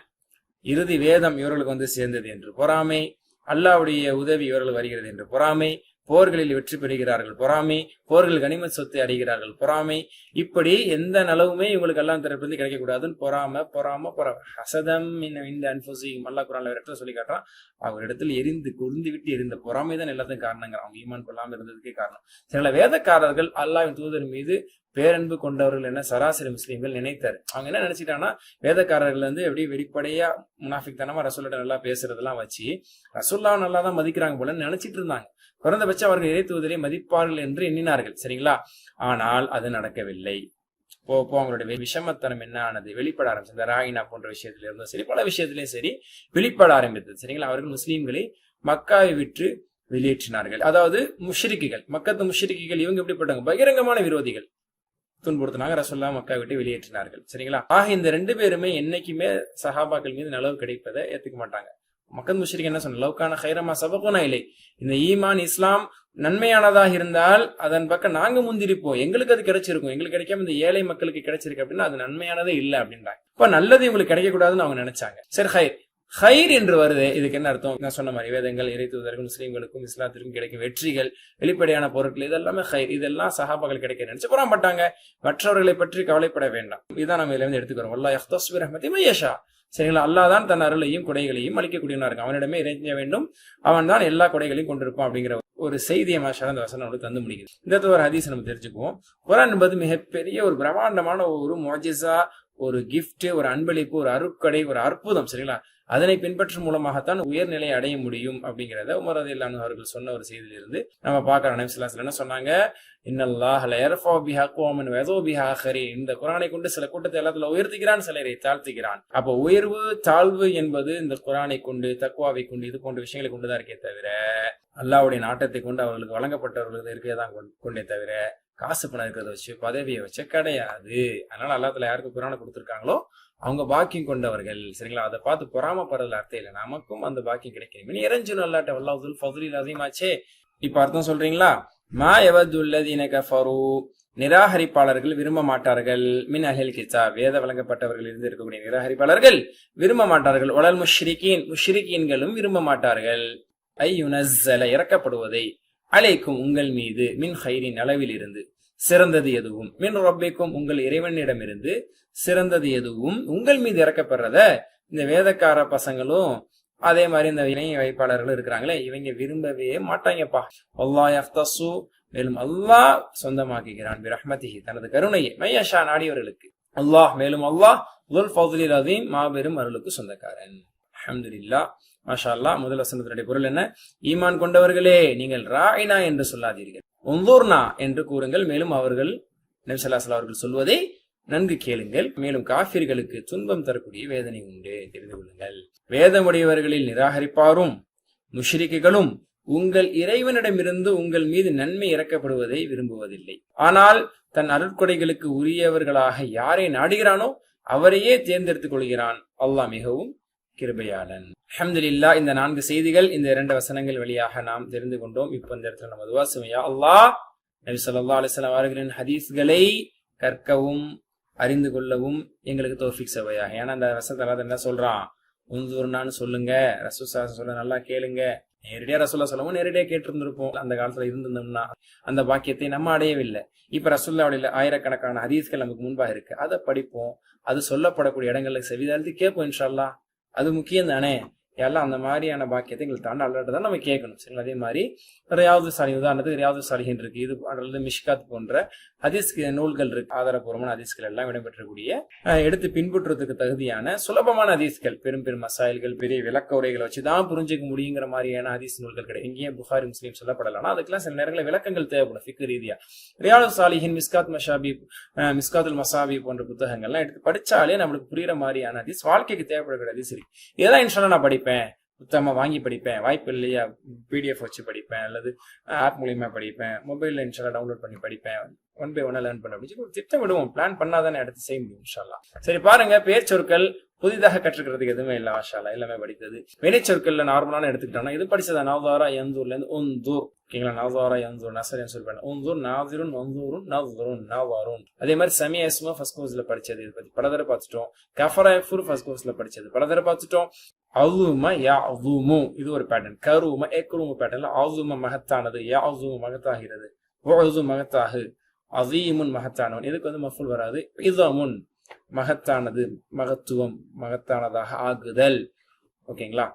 இறுதி வேதம் இவர்களுக்கு வந்து சேர்ந்தது என்று பொறாமை. அல்லாஹ்வுடைய உதவி இவர்கள் வருகிறது என்று பொறாமை. போர்களில் வெற்றி பெறுகிறார்கள் பொறாமை. போர்கள் கனிமத் சொத்தை அடைகிறார்கள் பொறாமை. இப்படி எந்த நலவுமே இவங்களுக்கு எல்லாம் தரப்பிலிருந்து கிடைக்கக்கூடாதுன்னு பொறாமை பொறாமை பொறாமை. ஹசதம் இந்த அன்புசியும் அல்லாஹ் குர்ஆன்ல வேற இடத்துல சொல்லி காட்டுறான். அவர் இடத்துல எரிந்து கொழுந்து விட்டு எரிந்த பொறாமை தான் எல்லாத்துக்கும் காரணங்கிறான். அவங்க ஈமான் கொள்ளாம இருந்ததுக்கே காரணம். சில வேதக்காரர்கள் அல்லாஹ்வின் தூதர் மீது பேரன்பு கொண்டவர்கள் என்ன சராசரி முஸ்லீம்கள் நினைத்தாரு. அவங்க என்ன நினைச்சிட்டாங்கன்னா, வேதக்காரர்கள் வந்து எப்படி வெளிப்படையா முனாஃபிக் தனமா ரசூல்லா நல்லா பேசுறதெல்லாம் வச்சு ரசூல்லாவை நல்லா தான் மதிக்கிறாங்க போலன்னு நினைச்சிட்டு இருந்தாங்க. குறைந்தபட்சம் அவர்கள் இறை தூதரை மதிப்பார்கள் என்று எண்ணினார்கள், சரிங்களா. ஆனால் அது நடக்கவில்லை. போப்போ அவங்களுடைய விஷமத்தனம் என்ன ஆனது? வெளிப்பட ஆரம்பிச்சு. இந்த ராயினா போன்ற விஷயத்துல இருந்தும் சரி, பல விஷயத்திலயும் சரி வெளிப்பட ஆரம்பித்தது, சரிங்களா. அவர்கள் முஸ்லீம்களை மக்காவை விட்டு வெளியேற்றினார்கள். அதாவது முஷ்ரிக்குகள், மக்கத்து முஷ்ரிக்குகள் இவங்க எப்படிப்பட்டவங்க? பகிரங்கமான விரோதிகள். துன்புறுத்தினாங்க, ரசூலுல்லாஹ் மக்கா விட்டு வெளியேற்றினார்கள், சரிங்களா. ஆக இந்த 2 பேருமே என்னைக்குமே சஹாபாக்கள் மீது நலவு கிடைப்பதை ஏத்துக்க மாட்டாங்க. மக்கள் முஷ்ரிக் என்ன சொன்ன? லவ்கான ஹைரமா சபகுனா இல்லை, இந்த ஈமான் இஸ்லாம் நன்மையானதாக இருந்தால் அதன் பக்கம் நாங்க முந்திரிப்போம், எங்களுக்கு அது கிடைச்சிருக்கும், எங்களுக்கு கிடைக்காம இந்த ஏழை மக்களுக்கு கிடைச்சிருக்கு அப்படின்னா அது நன்மையானதே இல்லை அப்படின்றாங்க. இப்ப நல்லது இவங்களுக்கு கிடைக்க கூடாதுன்னு அவங்க நினைச்சாங்க. சரி, ஹைர் ஹைர் என்று வருது, இதுக்கு என்ன அர்த்தம்? நான் சொன்ன மாதிரி வேதங்கள், இறை தூதர்கள், முஸ்லீம்களுக்கும் இஸ்லாத்திற்கும் கிடைக்கும் வெற்றிகள், வெளிப்படையான பொருட்கள், இதெல்லாமே ஹைர். இதெல்லாம் சஹாபாக்கள் கிடைக்க நினைச்சு புறப்பட்டாங்க. மற்றவர்களை பற்றி கவலைப்பட வேண்டாம். இதான் நம்ம இதுல இருந்து எடுத்துக்கிறோம். வல்லாஹ் யஹ்தஸ்ஸு பிர்ஹ்மதி மையஷா, சரிங்களா. அல்லாஹ் தான் தன் அருளையும் கொடைகளையும் அளிக்கக்கூடியவனா இருக்கு. அவனிடமே இறைஞ்ச வேண்டும், அவன் தான் எல்லா கொடைகளையும் கொண்டிருப்பான் அப்படிங்கிற ஒரு செய்தியை மாஷா அந்த வசனம் நம்மளுக்கு தந்து முடியுது. இந்த ஒரு ஹதீஸ் நம்ம தெரிஞ்சுக்குவோம். குர்ஆன் என்பது மிகப்பெரிய ஒரு பிரம்மாண்டமான ஒரு முஅஜிஸா, ஒரு கிஃப்ட், ஒரு அன்பளிப்பு, ஒரு அருட்கொடை, ஒரு அற்புதம், சரிங்களா. அதனை பின்பற்றும் மூலமாகத்தான் உயர்நிலையை அடைய முடியும் அப்படிங்கிறத உமர் ரலியல்லாஹு அன்ஹு அவர்கள் சொன்ன ஒரு செய்தியிலிருந்து நம்ம பார்க்கிறோம். நபி ஸல்லல்லாஹு அலைஹி வஸல்லம் என்ன சொன்னாங்க? இன்னல்லாஹ லா யர்ஃபு பிஹா கௌமன் வ யது பிஹா ஆகரீன். இந்த குர்ஆனை கொண்டு சில கூட்டத்தை எல்லாத்துல உயர்த்துகிறான், சிலரை தாழ்த்துகிறான். அப்போ உயர்வு தாழ்வு என்பது இந்த குர்ஆனை கொண்டு, தக்வாவை கொண்டு, இது போன்ற விஷயங்களை கொண்டுதான் இருக்கே தவிர அல்லாஹ்வுடைய நாட்டத்தை கொண்டு அவர்களுக்கு வழங்கப்பட்டவர்களுக்கு இருக்கதான் கொண்டே தவிர காசு பணம் இருக்கிறத வச்சு பதவியை வச்சு கிடையாது. அதனால அல்லாஹ் யாருக்கு குர்ஆனை கொடுத்துருக்காங்களோ அவங்க பாக்கியம் கொண்டவர்கள். சரிங்களா? அதை பார்த்து பொறாமப்படுறதுல அர்த்தம் இல்லை. நமக்கும் அந்த பாக்கியம் கிடைக்கும். இறைஞ்சனும் அல்லாட்ட வல்லாஹுல் ஃபதுலில் அஸீமாச்சே. இப்ப அர்த்தம் சொல்றீங்களா? மா யவதுல்லதீன கஃபரு, நிராகரிப்பாளர்கள் விரும்ப மாட்டார்கள். மின் அஹ்லில் கிதாப், வேத வழங்கப்பட்டவர்கள் இருந்து இருக்கக்கூடிய நிராகரிப்பாளர்கள் விரும்ப மாட்டார்கள். வலல் முஷ்ரிகீன், முஷ்ரிகீன்களும் விரும்ப மாட்டார்கள். ஐயுனஸ்ஸல, இறக்கப்படுவதை, அலைக்கும் உங்கள் மீது, மின் ஹைரின் அளவில் இருந்து சிறந்தது எதுவும், மின் ரப்பிக்கும் உங்கள் இறைவனிடமிருந்து சிறந்தது எதுவும் உங்கள் மீது இறக்கப்படுறத இந்த வேதக்கார பசங்களும் அதே மாதிரி இந்த இணைய வைப்பாளர்களும் இருக்கிறாங்களே இவங்க விரும்பவே மாட்டாங்கப்பா. அல்லாஹ் யஃப்தஸு, மேலும் அல்லாஹ் சொந்தமாக்குகிறான் பிரஹ்மதிஹி, தனது கருணையை, மையஷா நாடியவர்களுக்கு. அல்லாஹ் மேலும் அல்லாஹ் ذுல் ஃபதுலில் அஸீம், மாபெரும் அருளுக்கு சொந்தக்காரன். அல்ஹம்துலில்லாஹ். மாஷா அல்லாஹ். முதல் வசனத்தினுடைய பொருள் என்ன? ஈமான் கொண்டவர்களே, நீங்கள் ராயினா என்று சொல்லாதீர்கள், உன்துர்னா என்று கூறுங்கள். மேலும் அவர்கள் நபி ஸல்லல்லாஹு அலைஹி வஸல்லம் அவர்கள் சொல்வதை நன்கு கேளுங்கள். மேலும் காஃபிர்களுக்கு துன்பம் தரக்கூடிய வேதனை உண்டு, தெரிந்து கொள்ளுங்கள். வேதமுடையவர்களில் நிராகரிப்பாரும் முஷ்ரிக்குகளும் உங்கள் இறைவனிடமிருந்து உங்கள் மீது நன்மை இறக்கப்படுவதை விரும்புவதில்லை. ஆனால் தன் அருட்கொடைகளுக்கு உரியவர்களாக யாரை நாடுகிறானோ அவரையே தேர்ந்தெடுத்துக் கொள்கிறான். அல்லாஹ் மிகவும் கிருபையாளன். அல்ஹம்துலில்லாஹ். இந்த 4 செய்திகள், இந்த 2 வசனங்கள் வழியாக நாம் தெரிந்து கொண்டோம். இப்ப இந்த இடத்துல நம்ம துஆ செய்வோம். யா அல்லாஹ், நபி ஸல்லல்லாஹு அலைஹி வஸல்லம் அவர்களின் ஹதீஸ்களை கற்கவும் அறிந்து கொள்ளவும் எங்களுக்கு தௌஃபீக் செய்வாயாக. ஏன்னா அந்த வசனத்துல என்ன சொல்றான்? உன்துர்னான்னு சொல்லுங்க, ரசூலுல்லாஹி சொல்ல நல்லா கேளுங்க. நேரடியா ரசூலுல்லாஹி சொல்லவும் நேரடியா கேட்டிருந்திருப்போம். அந்த காலத்துல இருந்திருந்தோம்னா அந்த பாக்கியத்தை நம்ம அடையவில்லை. இப்ப ரசூலுல்லாஹ்வுடைய ஆயிரக்கணக்கான ஹதீஸ்கள் நமக்கு முன்பாக இருக்கு. அதை படிப்போம். அது சொல்லப்படக்கூடிய இடங்கள்ல செவிதாழ்த்தி கேட்போம். இன்ஷா அல்லாஹ். அது முக்கியம் தானே. எல்லாம் அந்த மாதிரியான பாக்கியத்தை எங்களுக்கு தாண்ட அல்லாட்ட தான் நம்ம கேட்கணும். சரி, அதே மாதிரி ரியாது சாலிஹின், உதாரணத்துக்கு ரியாது சாலிஹின் இருக்கு. இது அல்லது மிஷ்காத் போன்ற ஹதீஸ் நூல்கள் இருக்கு. ஆதாரபூர்வமான ஹதீஸ்கள் எல்லாம் இடம்பெற்றக்கூடிய எடுத்து பின்பற்றுறதுக்கு தகுதியான சுலபமான ஹதீஸ்கள், பெரும் பெரும் மசாயில்கள், பெரிய விளக்க உரைகளை வச்சுதான் புரிஞ்சுக்க முடியுங்கிற மாதிரியான ஹதீஸ் நூல்கள் கிடையாது. எங்கேயும் புகாரி முஸ்லீம் சொல்லப்படலாம். அதுக்கெல்லாம் சில நேரங்களில் விளக்கங்கள் தேவைப்படும் ஃபிக்ஹ் ரீதியா. ரியாது சாலிஹின், மிஸ்காத் மஷாபி, மிஸ்காத்துல் மசாபி போன்ற புத்தகங்கள்லாம் எடுத்து படிச்சாலே நம்மளுக்கு புரியுற மாதிரியான ஹதீஸ், வாழ்க்கைக்கு தேவைப்படக்கூடிய ஹதீஸ் இருக்கு. இதெல்லாம் இன்ஷால்லா நான் படிப்பேன், புத்தகமா வாங்கி படிப்பேன், வாய்ப்பு இல்லையா பிடிஎஃப் வச்சு படிப்பேன், அல்லது ஆப் மூலியமா படிப்பேன், மொபைல்ல இன்ஷால்லா டவுன்லோட் பண்ணி படிப்பேன், 1 by 1 லேர்ன் பண்ண அப்படின்னு ஒரு திட்டம் விடுவோம். பிளான் பண்ணாதானே அடுத்து செய்ய முடியும் இன்ஷால்லா. சரி பாருங்க, பேர் சொற்கள் புதிதாக கற்றுக்கிறதுக்கு எதுவுமே இல்லை. மாஷால்லா எல்லாமே படித்தது. வினைச்சொற்கள்ல நார்மலான எடுத்துக்கிட்டோம்னா இது படிச்சதா நவ்தாரா யந்தூர்ல இருந்து உந்தூர். ஓகேங்களா? நவ்தாரா யந்தூர் நசரன் சொல்றேன். உந்தூர் நாதிருன் வந்தூருன் நவ்தருன் நவாருன். அதே மாதிரி சமியா இஸ்மா ஃபர்ஸ்ட் கோர்ஸ்ல படிச்சது, இது பத்தி பல தடவை பார்த்துட்டோம். கஃபரா ஃபுர் ஃபர்ஸ்ட் கோர்ஸ்ல படிச்சது பல தடவை பார்த்துட்டோம். அவும யா அவுமு, இது ஒரு பேட்டர்ன். கரும எக்ருமு பேட்டர்ன்ல அவும மகத்தானது, யா அவுமு மகத்தாகிறது, ஒது மகத்தாகு, அதீமுன் மகத்தானவன். இதுக்கு வந்து மஃபுல் வராது. இதமுன் மகத்தானது, மகத்துவம், மகத்தானதாக ஆகுதல். ஓகேங்களா?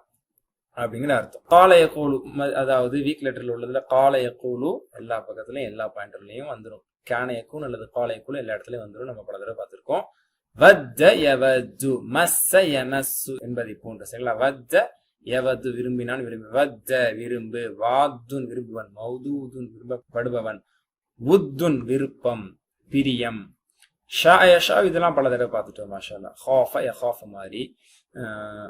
அப்படிங்கிற அர்த்தம். காலைய கூலு, அதாவது வீக் லெட்டர்ல உள்ளதுல காலைய கூலு எல்லா பக்கத்துலயும் எல்லா பாயிண்ட்லயும் வந்துடும். கேனைய கூன் அல்லது காலைய கூலு எல்லா இடத்துலயும் வந்துடும். நம்ம பல தடவை பார்த்திருக்கோம். வத்த யவது, மஸ்ஸ யமஸ்ஸு என்பதை போன்ற. சரிங்களா? வத்த யவது விரும்பினான், விரும்பி. வத்த விரும்பு, வாத்துன் விரும்புவன், மௌதூதுன் விரும்பப்படுபவன், உத்துன் விருப்பம், பிரியம், ஷா யஷா இதெல்லாம் பல தடவை பார்த்துட்டோம். மாஷா அல்லாஹ். ஹாஃப யஹாஃப மாதிரி.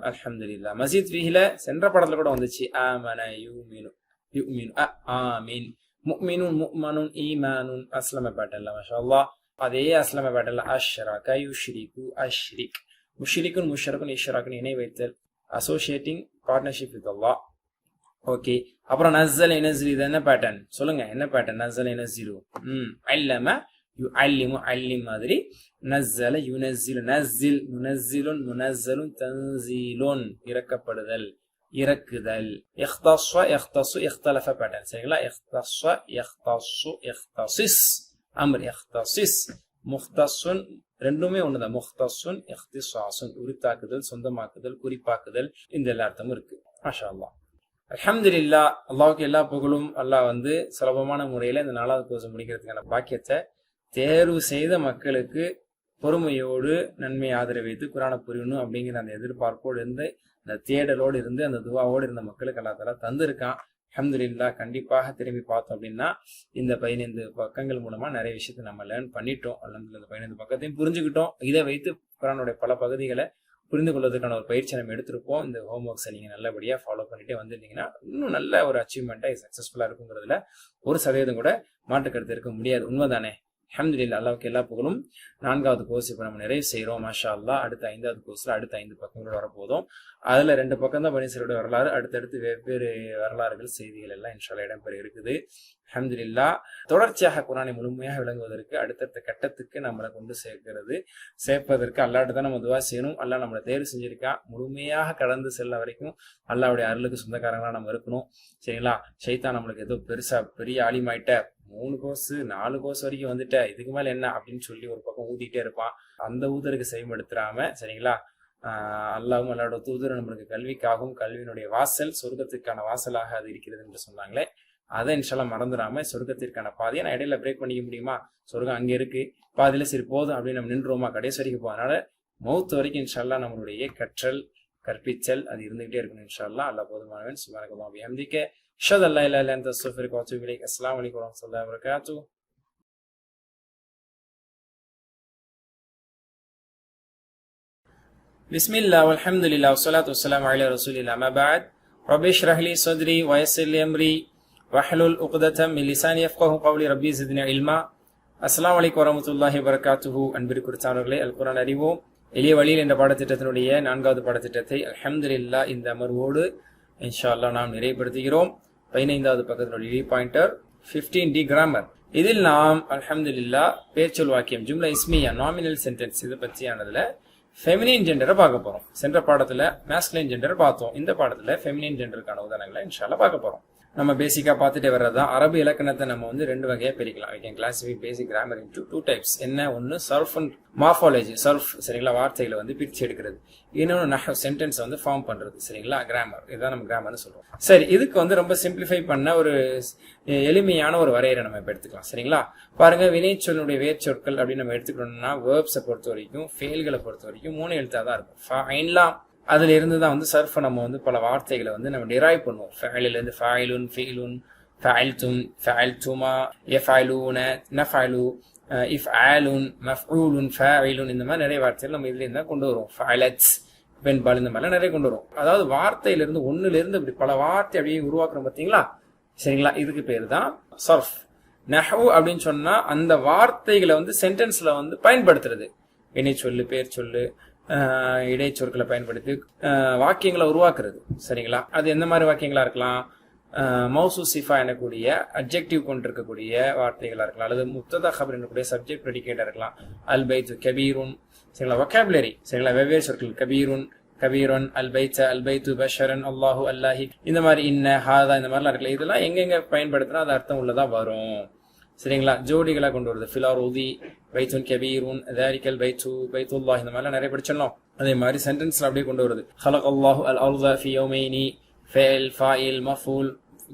அல்ஹம்துலில்லாஹ். மஸீத் ஃபீஹில சென்ற படத்துல கூட வந்துச்சு. ஆமன யூமினு யுமினு ஆமீன், முஃமினுன் முஃமனுன் ஈமானுன், அஸ்லம பேட்டர்ன்ல. மாஷா அல்லாஹ். அதே அஸ்லம பேட்டர்ன்ல அஷ்ரக யுஷ்ரிகு அஷ்ரிக், முஷ்ரிகுன் முஷ்ரகுன் இஷ்ராக்குன் இணை வைத்தல், associating partnership with Allah. Okay. அப்புறம் நஸ்ஸல் யனஸில், இது என்ன பேட்டர்ன் சொல்லுங்க? என்ன பேட்டர்ன்? நஸ்ஸல் யனஸிலு, அல்லம யுஅல்லிமு, அல்லிம் மாதிரி. நஸ்ஸல யுனஸ்ஸிலு, நஸ்ஸில் முனஸ்ஸிலுன் முனஸ்ஸலுன் தன்ஸீலுன், இறக்கப்படுதல், இறக்குதல். இஹ்தஸ யஹ்தஸு இஹ்தலஃப பேட்டர்ன். சரிங்களா? இஹ்தஸ யஹ்தஸு இஹ்தஸிஸ், அம்ர் இஹ்தஸிஸ். முஹ்தஸுன் ரெண்டுமே ஒண்ணுதான். முஹ்தஸுன் இஹ்திஸாஸுன், உரித்தாக்குதல், சொந்தமாக்குதல், குறிப்பாக்குதல். இந்த எல்லா அர்த்தமும் இருக்கு. மாஷா அல்லாஹ். அல்ஹம்துலில்லாஹ். அல்லாஹ்வுக்கு எல்லா புகழும். அல்லாஹ் வந்து சுலபமான முறையில இந்த 4வது கோர்ஸ் முடிக்கிறதுக்கான பாக்கியத்தை தேர்வு செய்த மக்களுக்கு பொறுமையோடு நன்மை ஆதரவு வைத்து குர்ஆனை புரியணும் அப்படிங்கிற அந்த எதிர்பார்ப்போடு இருந்து, அந்த தேடலோடு இருந்து, அந்த துவாவோடு இருந்த மக்களுக்கு அல்லாஹ் தஆலா தந்திருக்கான். அல்ஹம்துலில்லாஹ். கண்டிப்பாக திரும்பி பார்த்தோம் அப்படின்னா இந்த 15 பக்கங்கள் மூலமா நிறைய விஷயத்தை நம்ம லேர்ன் பண்ணிட்டோம். அல்ஹம்துலில்லாஹ். இந்த 15 பக்கத்தையும் புரிஞ்சுக்கிட்டோம். இதை வைத்து குர்ஆனுடைய பல பகுதிகளை புரிந்து கொள்வதற்கான ஒரு பயிற்சி நம்ம எடுத்திருப்போம். இந்த ஹோம் ஒர்க்ஸை நீங்கள் நல்லபடியாக ஃபாலோ பண்ணிட்டே வந்துருந்தீங்கன்னா இன்னும் நல்ல ஒரு அச்சீவ்மெண்ட்டாக சக்ஸஸ்ஃபுல்லாக இருக்குங்கிறதுல 1% கூட மாற்று கருத்து இருக்க முடியாது. உண்மைதானே? அல்ஹம்துலில்லாஹ், அல்லாஹ்வுக்கு எல்லா புகழும். 4வது கோர்ஸ் இப்போ நம்ம நிறைவு செய்கிறோம். மாஷா அல்லாஹ். அடுத்த 5வது கோர்ஸில் அடுத்த 5 பக்கங்களோட வரப்போதும். அதில் 2 பக்கம் தான் பனி இஸ்ராயீலுடைய வரலாறு, அடுத்தடுத்து வெவ்வேறு வரலாறுகள் செய்திகள் எல்லாம் இன்ஷா அல்லாஹ் இடம்பெற இருக்குது. அல்ஹம்துலில்லாஹ். தொடர்ச்சியாக குர்ஆனை முழுமையாக விளங்குவதற்கு அடுத்தடுத்த கட்டத்துக்கு நம்மளை கொண்டு சேர்ப்பதற்கு அல்லாஹ்ட்ட தான் நம்ம துஆ செய்யணும். அல்லாஹ் நம்மளை தேர்வு செஞ்சிருக்கா. முழுமையாக கடந்து செல்ல வரைக்கும் அல்லாஹ்வுடைய அருளுக்கு சொந்தக்காரங்களா நம்ம இருக்கணும். சரிங்களா? ஷைத்தான் நம்மளுக்கு ஏதோ பெரிய ஆலிமாயிட்ட 3 கோர்ஸ் 4 கோர்ஸ் வரைக்கும் வந்துட்ட, இதுக்கு மேல என்ன அப்படின்னு சொல்லி ஒரு பக்கம் ஊதிட்டே இருப்பான். அந்த ஊதருக்கு செய்யப்படுத்துறாம, சரிங்களா, அல்லாஹ்வும் அல்லாஹ்வோட தூதர் நம்மளுக்கு கல்விக்காகவும் கல்வியினுடைய வாசல் சொர்க்கத்திற்கான வாசலாக அது இருக்கிறது என்று சொன்னாங்களே, அதை இன்ஷால்லா மறந்துடாம சொர்க்கத்திற்கான பாதையை நான் இடையில பிரேக் பண்ணிக்க முடியுமா? சொர்க்கம் அங்கே இருக்கு, பாதையில சரி போதும் அப்படின்னு நம்ம நின்றுவோமா? கடைசி வரைக்கும் போகும். அதனால மௌத் வரைக்கும் இன்ஷால்லா நம்மளுடைய கற்பிச்சல் அது இருந்துகிட்டே இருக்கணும். இன்ஷால்லா. அல்லாஹ் போதுமானவன். சுப்ஹானல்லாஹி வ பிஹம்திஹி, அஷ்ஹது அல்லா இலாஹா இல்லா அன்த அஸ்தக்ஃபிருக வ அத்தூபு இலைக். அஸ்ஸலாமு அலைக்கும் வரஹ்மத்துல்லாஹி வ பரகாத்துஹு. பிஸ்மில்லாஹ் வல்ஹம்துலில்லாஹ் வஸ்ஸலாத்து வஸ்ஸலாமு அலா ரசூலில்லாஹ். அம்மா பஅத். ரப்பி இஷ்ரஹ் லி ஸத்ரி வ யஸ்ஸிர் லி அம்ரி வஹ்லுல் உக்ததம் மின் லிசானி யஃப்கஹு கவ்லி. ரப்பி ஸித்னி இல்மா. அஸ்ஸலாமு அலைக்கும் வரஹ்மத்துல்லாஹி வ பரகாத்துஹு. அன்பிற்குரியவர்களே, அல் குர்ஆன் அறிவோம் எளிய வழியில் என்ற பாடத்திட்டத்தினுடைய 4வது பாடத்திட்டத்தை அல்ஹம்துலில்லாஹ் இந்த அமர்வோடு இன்ஷா அல்லாஹ் நாம் நிறைவுபடுத்துகிறோம். 15வது பக்கத்தினுடைய பாயிண்டர் 15D கிராமர். இதில் நாம் அல்ஹம்துலில்லாஹ் பேர்ச்சொல் வாக்கியம் ஜும்லா இஸ்மியா நாமினல் சென்டென்ஸ் இது பற்றியானதுல ஃபெமினின் ஜெண்டரை பார்க்க போறோம். சென்ற பாடத்துல மேஸ்குலைன் ஜெண்டர் பார்த்தோம். இந்த பாடத்துல ஃபெமினின் ஜெண்டருக்கான உதாரணங்களை இன்ஷா அல்லாஹ் பார்க்க போறோம். நம்ம பேசிக்கா பார்த்துட்டு வர்றதுதான் அரபு இலக்கணத்தை நம்ம வந்து 2 வகையா பிரிக்கலாம். We can classify basic grammar into 2 types. என்ன? ஒன்னு சர்ஃப் அண்ட் மார்ஃபாலஜி, சர்ஃப், சரிங்களா, வார்த்தைகளை வந்து பிரிச்சு எடுக்கிறது. இன்னொன்று நஹவ், சென்டென்ஸ் வந்து ஃபார்ம் பண்றது, சரிங்களா, கிராமர். இதுதான் நம்ம கிராமர்னு சொல்றோம். சரி, இதுக்கு வந்து ரொம்ப சிம்பிளிஃபை பண்ண ஒரு எளிமையான ஒரு வரையறை நம்ம இப்ப எடுத்துக்கலாம். சரிங்களா? பாருங்க, வினைச்சொல்லுடைய வேர்ச்சொற்கள் அப்படின்னு நம்ம எடுத்துக்கணும்னா வேர்ப்ஸை பொறுத்த வரைக்கும், ஃபெயில்களை பொறுத்த வரைக்கும் 3 எழுத்தா தான் இருக்கும். ஃபைன்லாம் அதுல இருந்து தான் வந்து சர்ஃப் நம்ம வந்து பல வார்த்தைகளை வந்து நம்ம டிரைவ் பண்ணுவோம். ஃபைலில இருந்து ஃபைலுன், ஃபீலுன், ஃபைல்தும், ஃபைல்துமா, யஃபைலூன, நஃபைலு, இஃப்ஆலுன், மஃஊலுன், ஃபைலுன், இந்த மாதிரி நிறைய வார்த்தைகள் நம்ம இதுல இருந்தா கொண்டு வருவோம். ஃபைலட்ஸ், பெண்பால், இந்த மாதிரிலாம் நிறைய கொண்டு வருவோம். அதாவது வார்த்தையில இருந்து ஒண்ணுல இருந்து இப்படி பல வார்த்தை அப்படியே உருவாக்குறோம் பாத்தீங்களா? சரிங்களா? இதுக்கு பேர் தான் சர்ஃப். நஹ்வு அப்படின்னு சொன்னா அந்த வார்த்தைகளை வந்து சென்டென்ஸ்ல வந்து பயன்படுத்துறது. வினை சொல்லு, பேர் சொல்லு, இடைச்சொற்களை பயன்படுத்தி வாக்கியங்களை உருவாக்குறது. சரிங்களா? அது எந்த மாதிரி வாக்கியங்களா இருக்கலாம்? மௌசூ சிஃபா எனக்கூடிய அட்ஜெக்டிவ் கொண்டிருக்கக்கூடிய வார்த்தைகளா இருக்கலாம், அல்லது முப்ததா ஹபர் எனக்கூடிய சப்ஜெக்ட் ப்ரெடிகேட்டா இருக்கலாம். அல் பைத்து கபீருன், சரிங்களா, வொக்காபுலரி, சரிங்களா, வெவ்வேறு சொற்கள். கபீருன், கபீரன், அல் பைத்த, அல் பைத்து, பஷரன், அல்லாஹு, அல்லாஹி, இந்த மாதிரி இன்ன, ஹாதா, இந்த மாதிரிலாம் இருக்குல்ல. இதெல்லாம் எங்கெங்க பயன்படுத்தினா அது அர்த்தம் உள்ளதா வரும். சரிங்களா? ஜோடிகளா கொண்டு வருது. ஃபிலாருதி, பைத்துன் கபீருன், தாரிகல் பைத்து, பைத்துல்லாஹ், இந்த மாதிரிலாம் நிறைய படிச்சிடலாம். அதே மாதிரி சென்டென்ஸ்ல அப்படியே கொண்டு வருது. ஹலக் அல்லாஹு அல் அர்த ஃபி யௌமைனி, ஃபேல், ஃபாயில், மஃபூல்,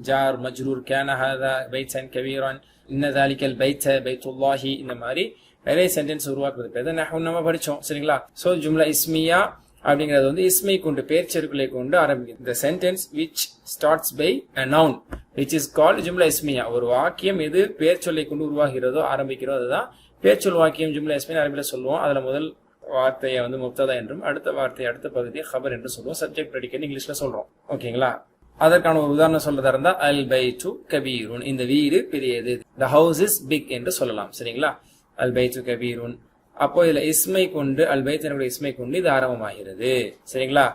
ஜார், மஜ்ரூர், கான ஹாதா பைத்தன் கபீரன், இன்ன தாலிகல் பைத்த, பைத்துல்லாஹி, இந்த மாதிரி நிறைய சென்டென்ஸ் உருவாக்குறது பேர் தான் நஹ்வு. நம்ம படிச்சோம். சரிங்களா? சோ ஜும்லா இஸ்மியா அப்படிங்கிறது வந்து இஸ்மை கொண்டு, பேர்ச்சொற்களை கொண்டு ஆரம்பிக்கும். The sentence which starts by a noun which is called jumla இஸ்மியா. ஒரு வாக்கியம் எது பேர்ச்சொல்லை கொண்டு உருவாகிறதோ, ஆரம்பிக்கிறதோ, அதுதான் பேர்ச்சொல் வாக்கியம் ஜும்லா இஸ்மியா அரபில சொல்லுவோம். அதுல முதல் வார்த்தையை வந்து முப்ததா என்றும், அடுத்த வார்த்தையை, அடுத்த பகுதியை ஹபர் என்று சொல்லுவோம். சப்ஜெக்ட் ப்ரெடிகேட் இங்கிலீஷ்ல சொல்றோம். ஓகேங்களா? அதற்கான ஒரு உதாரணம் சொல்றதா இருந்தா அல் பைத்து கபீருன், இந்த வீடு பெரியது. The house is big என்று சொல்லலாம். சரிங்களா? அல் பைத்து கபீருன். அப்போ இதுல இஸ்மை கொண்டு, அல் பைத் என்னுடைய இஸ்மை கொண்டு இது ஆரம்பமாகிறது. சரிங்களா?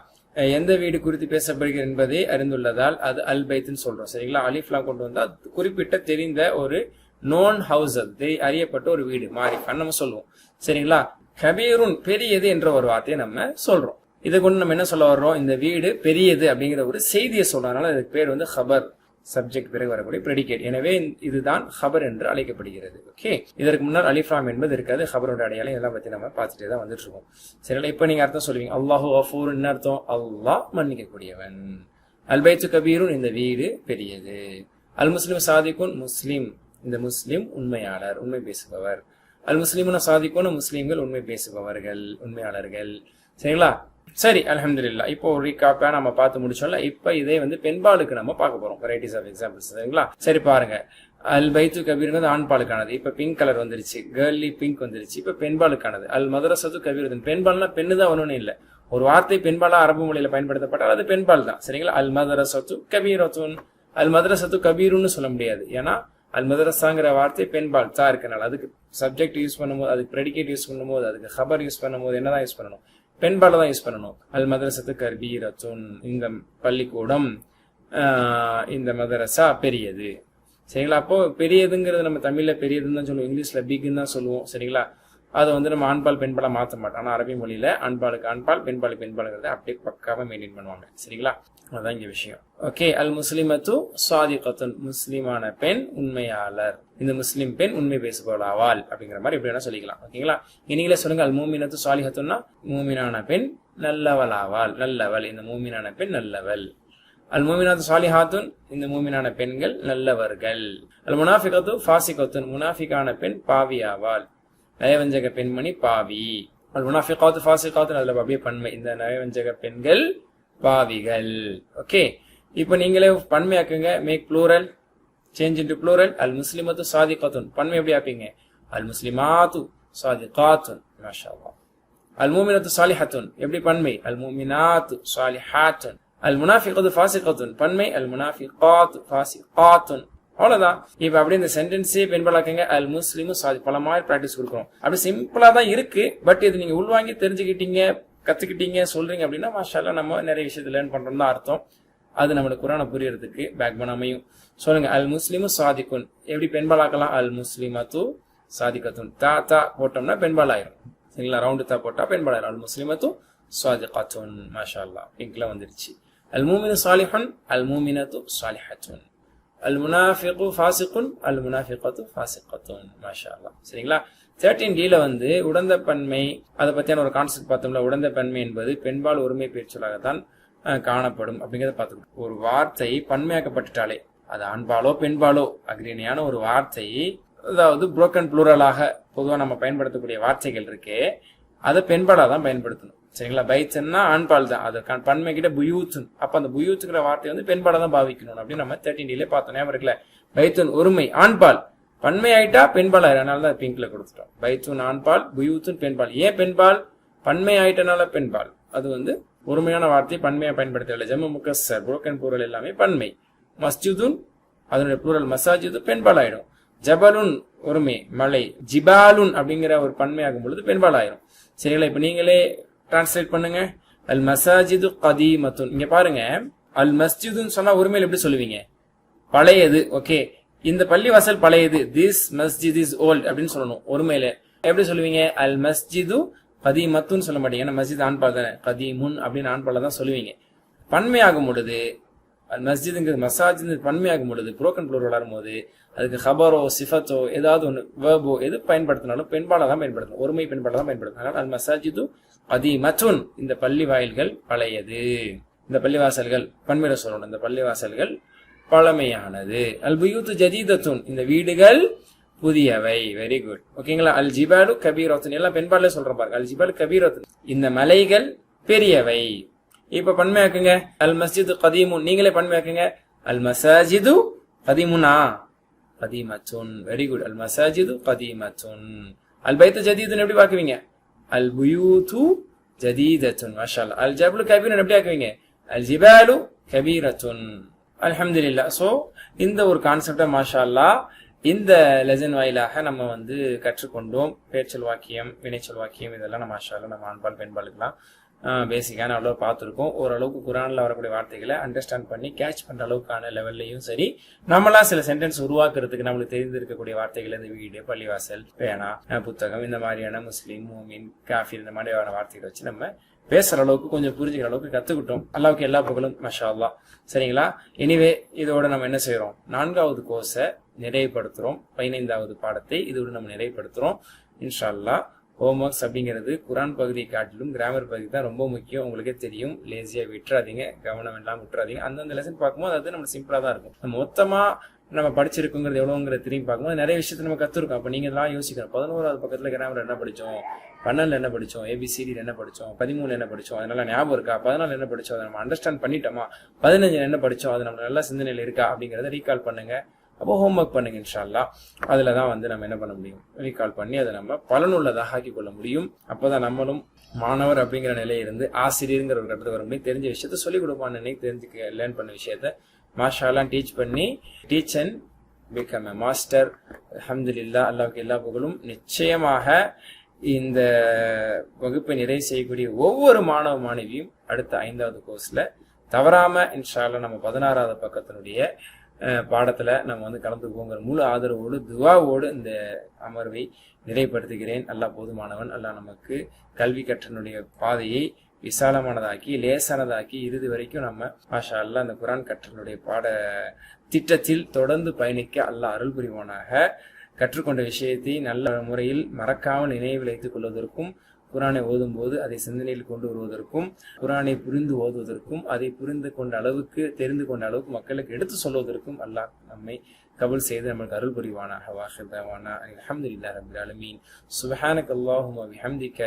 எந்த வீடு குறித்து பேசப்படுகிறது என்பதை அறிந்துள்ளதால் அது அல் பைத்னு சொல்றோம். சரிங்களா? அலிஃப்லாம் கொண்டு வந்தா குறிப்பிட்ட தெரிந்த ஒரு நோன் ஹவுஸ், அறியப்பட்ட ஒரு வீடு, மாரிஃபான்னு நம்ம சொல்லுவோம். சரிங்களா? கபீருன், பெரியது என்ற ஒரு வார்த்தையை நம்ம சொல்றோம். இதை கொண்டு நம்ம என்ன சொல்ல வர்றோம்? இந்த வீடு பெரியது அப்படிங்கிற ஒரு செய்தியை சொல்றதுனால அதுக்கு பேர் வந்து ஹபர், சப்ஜெக்ட் பிறகு வரக்கூடிய ப்ரெடிகேட். எனவே இதுதான் ஹபர் என்று அழைக்கப்படுகிறது. ஓகே, இதற்கு முன்னர் அலிஃப்லாம் என்பது இருக்காது. ஹபரோட அடையாளம் இதெல்லாம் பத்தி நம்ம பார்த்துட்டே தான் வந்துட்டு இருக்கோம். சரிங்களா? இப்ப நீங்க அர்த்தம் சொல்லுவீங்க, அல்லாஹு கஃபூர், என்ன அர்த்தம்? அல்லாஹ் மன்னிக்கக்கூடியவன். அல் பைத்து கபீருன், இந்த வீடு பெரியது. அல் முஸ்லிம் சாதிக்குன், முஸ்லிம், இந்த முஸ்லிம் உண்மையாளர், உண்மை பேசுபவர். அல் முஸ்லிமுன சாதிக்குன், முஸ்லிம்கள் உண்மை பேசுபவர்கள், உண்மையாளர்கள். சரிங்களா? சரி, அல்ஹம்துலில்லாஹ். இப்போ ஒரு ரீகாப்பா நம்ம பார்த்து முடிச்சோம்ல. இப்ப இதே வந்து பெண்பாலுக்கு நம்ம பார்க்க போறோம். Varieties of examples. சரிங்களா? சரி பாருங்க, அல் பைத்து கபீர்ங்கிறது ஆண்பாலுக்கானது. இப்ப பிங்க் கலர் வந்துருச்சு, கேர்லி பிங்க் வந்துருச்சு. இப்ப பெண்பாலுக்கானது அல் மதரசத்து கபீர். பெண்பால்னா பெண்ணு தான் வரணும்னு இல்ல, ஒரு வார்த்தை பெண்பாலா அரபு மொழியில பயன்படுத்தப்பட்டால் அது பெண்பால் தான். சரிங்களா? அல் மதரசத்து கபீரத்துன், அல் மதரசத்து கபீருன்னு சொல்ல முடியாது. ஏன்னா அல் மதரசாங்கிற வார்த்தை பெண்பால் தா இருக்கனால அதுக்கு சப்ஜெக்ட் யூஸ் பண்ணும்போது, அதுக்கு ப்ரெடிகேட் யூஸ் பண்ணும்போது, அதுக்கு ஹபர் யூஸ் பண்ணும்போது என்னதான் யூஸ் பண்ணணும்? பெண்பால தான் யூஸ் பண்ணணும். அல் மதரசத்து கபீரத்துன், இந்த பள்ளிக்கூடம், இந்த மதரசா பெரியது. சரிங்களா? அப்போ பெரியதுங்கிறது நம்ம தமிழ்ல பெரியதுன்னு தான் சொல்லுவோம், இங்கிலீஷ்ல பிக்னு தான் சொல்லுவோம். சரிங்களா? அதை வந்து நம்ம ஆண்பால் பெண்பாலை மாற்ற மாட்டோம். ஆனால் அரபி மொழியில ஆண்பாலுக்கு ஆண்பால் பெண்பாலுக்கு பெண்பாலுங்கிறத அப்படியே பக்காவா மெயின்டைன் பண்ணுவாங்க. சரிங்களா? அதுதான் இங்க விஷயம். ஓகே. அல் முஸ்லிமத்து சாதிகத்துன், முஸ்லிமான பெண் உண்மையாளர். இந்த முஸ்லிம் பெண் உண்மை பேசுபவளாவாள் அப்படிங்கிற மாதிரி எப்படி வேணா சொல்லிக்கலாம். ஓகேங்களா? நீங்களே சொல்லுங்க. அல் மூமினத்து சாலிஹத்துன்னா மூமினான பெண் நல்லவளாவாள், நல்லவள். இந்த மூமினான பெண் நல்லவள். அல் மூமினாத்து சாலிஹாத்துன், இந்த மூமினான பெண்கள் நல்லவர்கள். அல் முனாஃபிகத்து ஃபாசிகத்துன், முனாஃபிகான பெண் பாவியாவாள், நயவஞ்சக பெண்மணி பாவி. அல் முனாஃபிகாத்து ஃபாசிகாத்துன், அதுல அப்படியே பன்மை, இந்த நயவஞ்சக பெண்கள் பாவிகள். ஓகே. இப்போ நீங்களே பன்மையாக்குங்க. Make plural, change into plural. அல் முஸ்லிமத்து சாதிகத்துன், பன்மை எப்படி ஆப்பீங்க? அல் முஸ்லிமாத்து சாதிகாத்துன். மாஷா அல்லாஹ். அல் மூமினத்து சாலிஹத்துன் எப்படி பன்மை? அல் மூமினாத்து சாலிஹாத்துன். அல் முனாஃபிகத்து ஃபாசிகத்துன் பன்மை, அல் முனாஃபிகாத்து ஃபாசிகாத்துன். அவ்வளவுதான். இப்ப அப்படியே இந்த சென்டென்ஸே பெண்பாலாக்குங்க. அல் முஸ்லிமு சாதி. பல மாதிரி பிராக்டிஸ் கொடுக்குறோம். அப்படி சிம்பிளா தான் இருக்கு. பட் இது நீங்க உள்வாங்கி தெரிஞ்சுக்கிட்டீங்க, கத்துக்கிட்டீங்க, சொல்றீங்க அப்படின்னா மாஷாஅல்லாஹ் நம்ம நிறைய விஷயத்தை லேர்ன் பண்றோம் தான் அர்த்தம். அது நம்மளுக்கு குரானை புரியறதுக்கு பேக்போன் அமையும். சொல்லுங்க. அல் முஸ்லிமு சாதிக்குன் எப்படி பெண்பாலாக்கலாம்? அல் முஸ்லிமத்து சாதிகத்துன். தா தா போட்டோம்னா பெண்பால் ஆயிரும். சரிங்களா? ரவுண்டு தா போட்டா பெண்பால் ஆயிரும். அல் முஸ்லிமத்து சாதிகத்துன். மாஷாஅல்லாஹ் பிங்க்ல வந்துருச்சு. அல் மூமினு சாலிஹுன், அல் மூமினத்து சாலிஹத்துன். அல் முனாஃபிகு ஃபாசிகுன், அல் முனாஃபிகத்து ஃபாசிகத்துன். மாஷாஅல்லாஹ். சரிங்களா? 13D வந்து உடந்த பன்மை, அதை பத்தியான ஒரு கான்செப்ட் பார்த்தோம்ல. உடந்த பன்மை என்பது பெண்பால் ஒருமை பேச்சொல்லாகத்தான் காணப்படும் அப்படிங்கிறத பார்த்துக்கணும். ஒரு வார்த்தை பன்மையாக்கப்பட்டுட்டாலே, அது ஆண்பாலோ பெண்பாலோ அக்ரீனியான ஒரு வார்த்தை, அதாவது புரோக்கன் ப்ளூரலாக பொதுவாக நம்ம பயன்படுத்தக்கூடிய வார்த்தைகள் இருக்கே, அதை பெண்பாலா தான் பயன்படுத்தணும். சரிங்களா? பைத்தன்னா ஆண்பால் தான், அது பன்மை கிட்ட புயூத்துன். அப்ப அந்த புயூத்துங்கிற வார்த்தை வந்து பெண்பாலா தான் பாவிக்கணும் அப்படின்னு நம்ம 13D பார்த்தோம். ஞாபகம் இருக்குல்ல? பைத்துன் ஒருமை ஆண்பால், பன்மை ஆயிட்டா பெண்பால் ஆயிரும். அதனால தான் பிங்க்ல கொடுத்துட்டோம். பைத்துன் ஆண்பால், புயூத்துன் பெண்பால். ஏன் பெண்பால்? பன்மை ஆயிட்டனால பெண்பால். அது வந்து ஒருமையான வார்த்தை பன்மையா பயன்படுத்தல. ஜம்மு முக்கஸ்ஸர் புரோக்கன் ப்ளூரல் எல்லாமே பன்மை. மஸ்ஜிதுன் அதனுடைய ப்ளூரல் மசாஜிது பெண்பால் ஆயிடும். ஜபலுன் ஒருமை மலை, ஜிபாலுன் அப்படிங்கிற ஒரு பன்மை ஆகும் பொழுது பெண்பால் ஆயிரும். சரிங்களா? இப்ப நீங்களே டிரான்ஸ்லேட் பண்ணுங்க. அல் மசாஜிது கதீமத்துன். இங்க பாருங்க, அல் மஸ்ஜிதுன்னு சொன்னா ஒருமையில எப்படி சொல்லுவீங்க? பழையது. ஓகே. இந்த பள்ளிவாசல் பழையது. திஸ் மஸ்ஜித் இஸ் ஓல்ட் அப்படின்னு சொல்லணும். ஒருமையில எப்படி சொல்லுவீங்க? அல் மஸ்ஜிது கதீமத்துன்னு சொல்ல மாட்டீங்க. ஏன்னா மஸ்ஜித் ஆண்பால் தானே. கதீமுன் அப்படின்னு ஆண்பால தான் சொல்லுவீங்க. பன்மையாகும் பொழுது அல் மஸ்ஜிதுங்கிறது மசாஜித் பன்மையாகும் பொழுது புரோக்கன் ப்ளூரல் வரும்போது அதுக்கு ஹபரோ சிஃபத்தோ ஏதாவது ஒன்று வேர்போ எது பயன்படுத்தினாலும் பெண்பால தான் பயன்படுத்தணும். ஒருமை பெண்பால தான் பயன்படுத்தணும். அல் மசாஜிது கதீமத்துன், இந்த பள்ளி வாயில்கள் பழையது. இந்த பள்ளிவாசல்கள் பன்மையில சொல்லணும். இந்த பள்ளிவாசல்கள் பழமையானது. அல் புயூத்து ஜதீதத்துன், இந்த வீடுகள் புதியவை. Very good. ஓகேங்களா? அல் ஜிபாலு கபீரத்துன், எல்லாம் பெண்பாலே சொல்ற பாருங்க. அல் ஜிபாலு கபீரத்துன், இந்த மலைகள் பெரியவை. இப்ப பன்மையாக்குங்க. அல் மஸ்ஜிது கதீமுன், நீங்களே பன்மையாக்குங்க. அல் மசாஜிது கதீமுனா கதீமத்துன். Very good. அல் மசாஜிது கதீமத்துன். அல் பைத்து ஜதீதுன் எப்படி பாக்குவீங்க? அல் புயூத்து ஜதீதத்துன். மாஷாஅல்லாஹ். அல் ஜபலு கபீரன் எப்படி ஆக்குவீங்க? அல் ஜிபாலு கபீரத்துன். அல்ஹம்துலில்லாஹ். சோ இந்த ஒரு கான்செப்டை மாஷாஅல்லாஹ் இந்த லெசன் வாயிலாக நம்ம வந்து கற்றுக்கொண்டோம். பேச்சல் வாக்கியம், வினைச்சொல் வாக்கியம், இதெல்லாம் நம்ம மாஷாஅல்லாஹ் நம்ம ஆண்பால் பெண்பாலுக்கெல்லாம் பேசிக்கான அவ்வளோ பார்த்துருக்கோம். ஓரளவுக்கு குரான்ல வரக்கூடிய வார்த்தைகளை அண்டர்ஸ்டாண்ட் பண்ணி கேட்ச் பண்ற அளவுக்கான லெவல்லையும் சரி, நம்மளா சில சென்டென்ஸ் உருவாக்குறதுக்கு நம்மளுக்கு தெரிந்திருக்கக்கூடிய வார்த்தைகள், இந்த வீடு, பள்ளிவாசல், பேனா, புத்தகம், இந்த மாதிரியான முஸ்லீம், மூமின், காஃபிர், இந்த மாதிரியான வார்த்தைகளை வச்சு நம்ம பேசுற அளவுக்கு கொஞ்சம் புரிஞ்சுக்கிற அளவுக்கு கத்துக்கிட்டோம். அல்லாவுக்கு எல்லா புகழும். மாஷா அல்லாஹ். சரிங்களா? எனிவே இதோட நம்ம என்ன செய்யறோம்? 4வது கோர்ஸை நிறைவுபடுத்துறோம். 15வது பாடத்தை இதோடு நம்ம நிறைவுபடுத்துறோம். இன்ஷா அல்லாஹ். ஹோம்ஒர்க்ஸ் அப்படிங்கிறது குரான் பகுதியை காட்டிலும் கிராமர் பகுதி தான் ரொம்ப முக்கியம். உங்களுக்கே தெரியும். லேசியா விட்டுறாதீங்க, கவனம் எல்லாம் விட்டுறாதீங்க. அந்தந்த லெசன் பார்க்கும்போது அது நம்ம சிம்பிளா தான் இருக்கும். நம்ம மொத்தமா நம்ம படிச்சிருக்குங்கிறது எவ்வளவுங்கிறத திரும்பி பார்க்கும்போது நிறைய விஷயத்த நம்ம கத்துருக்கோம். அப்ப நீங்க எல்லாம் யோசிக்கணும். 11வது பக்கத்துல கிராமர் என்ன படிச்சோம், 12ல என்ன படிச்சோம், ABCD என்ன படிச்சோம், 13ல என்ன படிச்சோம், அதனால ஞாபகம் இருக்கா, 14ல என்ன படிச்சோம், அதை நம்ம அண்டர்ஸ்டாண்ட் பண்ணிட்டோமா, 15ல என்ன படிச்சோம், அது நம்ம நல்ல சிந்தனையில இருக்கா அப்படிங்கறத ரீகால் பண்ணுங்க. அப்போ ஹோம்ஒர்க் பண்ணுங்க இன்ஷா அல்லாஹ். அதில் தான் வந்து நம்ம என்ன பண்ண முடியும், ரீகால் பண்ணி அதை நம்ம பலனுள்ளதாக ஆக்கி கொள்ள முடியும். அப்போதான் நம்மளும் மாணவர் அப்படிங்கிற நிலையிலிருந்து ஆசிரியருங்கிற ஒரு கட்டத்துக்கு வர முடியும். தெரிஞ்ச விஷயத்த சொல்லிக் கொடுப்பான்னு தெரிஞ்சுக்க லேர்ன் பண்ண விஷயத்த மாஷாலாம் டீச் பண்ணி teach and become a master. அல்ஹம்துலில்லாஹ், அல்லாஹ்வுக்கு எல்லா புகழும். நிச்சயமாக இந்த வகுப்பை நிறைவு செய்யக்கூடிய ஒவ்வொரு மாணவ மாணவியும் அடுத்த 5வது கோர்ஸ்ல தவறாம இன்ஷா அல்லாஹ் நம்ம 16வது பக்கத்தினுடைய பாடத்துல நம்ம வந்து கலந்துக்குவோங்கிற முழு ஆதரவோடு துவாவோடு இந்த அமர்வை நிறைவுபடுத்துகிறேன். அல்லாஹ் போதுமானவன். அல்லாஹ் நமக்கு கல்வி கற்றனுடைய பாதையை விசாலமானதாக்கி லேசானதாக்கி இறுதி வரைக்கும் நம்ம மாஷா அல்லாஹ் அந்த குர்ஆன் கற்றனுடைய பாட திட்டத்தில் தொடர்ந்து பயணிக்க அல்லாஹ் அருள் புரிவானாக. கற்றுக்கொண்ட விஷயத்தை நல்ல முறையில் மறக்காமல் நினைவில் வைத்துக் கொள்வதற்கும், குர்ஆனை ஓதும் போது அதை சிந்தனையில் கொண்டு வருவதற்கும், குர்ஆனை புரிந்து ஓதுவதற்கும், அதை புரிந்து கொண்ட அளவுக்கு தெரிந்து கொண்ட அளவுக்கு மக்களுக்கு எடுத்து சொல்வதற்கும் அல்லாஹ் நம்மை கபூல் செய்து நமக்கு அருள் புரிவானாக. வாஹிர் தவானா அல்ஹம்துலில்லாஹி ரப்பில் ஆலமீன். சுப்ஹானக அல்லாஹும்ம வபிஹம்திக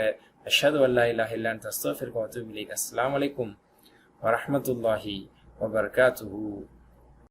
அஷ்ஹது அன் லா இலாஹா இல்லா அன்த அஸ்தக்ஃபிருக வ அத்தூபு இலைக். அஸ்ஸலாமு அலைக்கும் வரஹ்மத்துல்லாஹி வபரகாத்துஹு.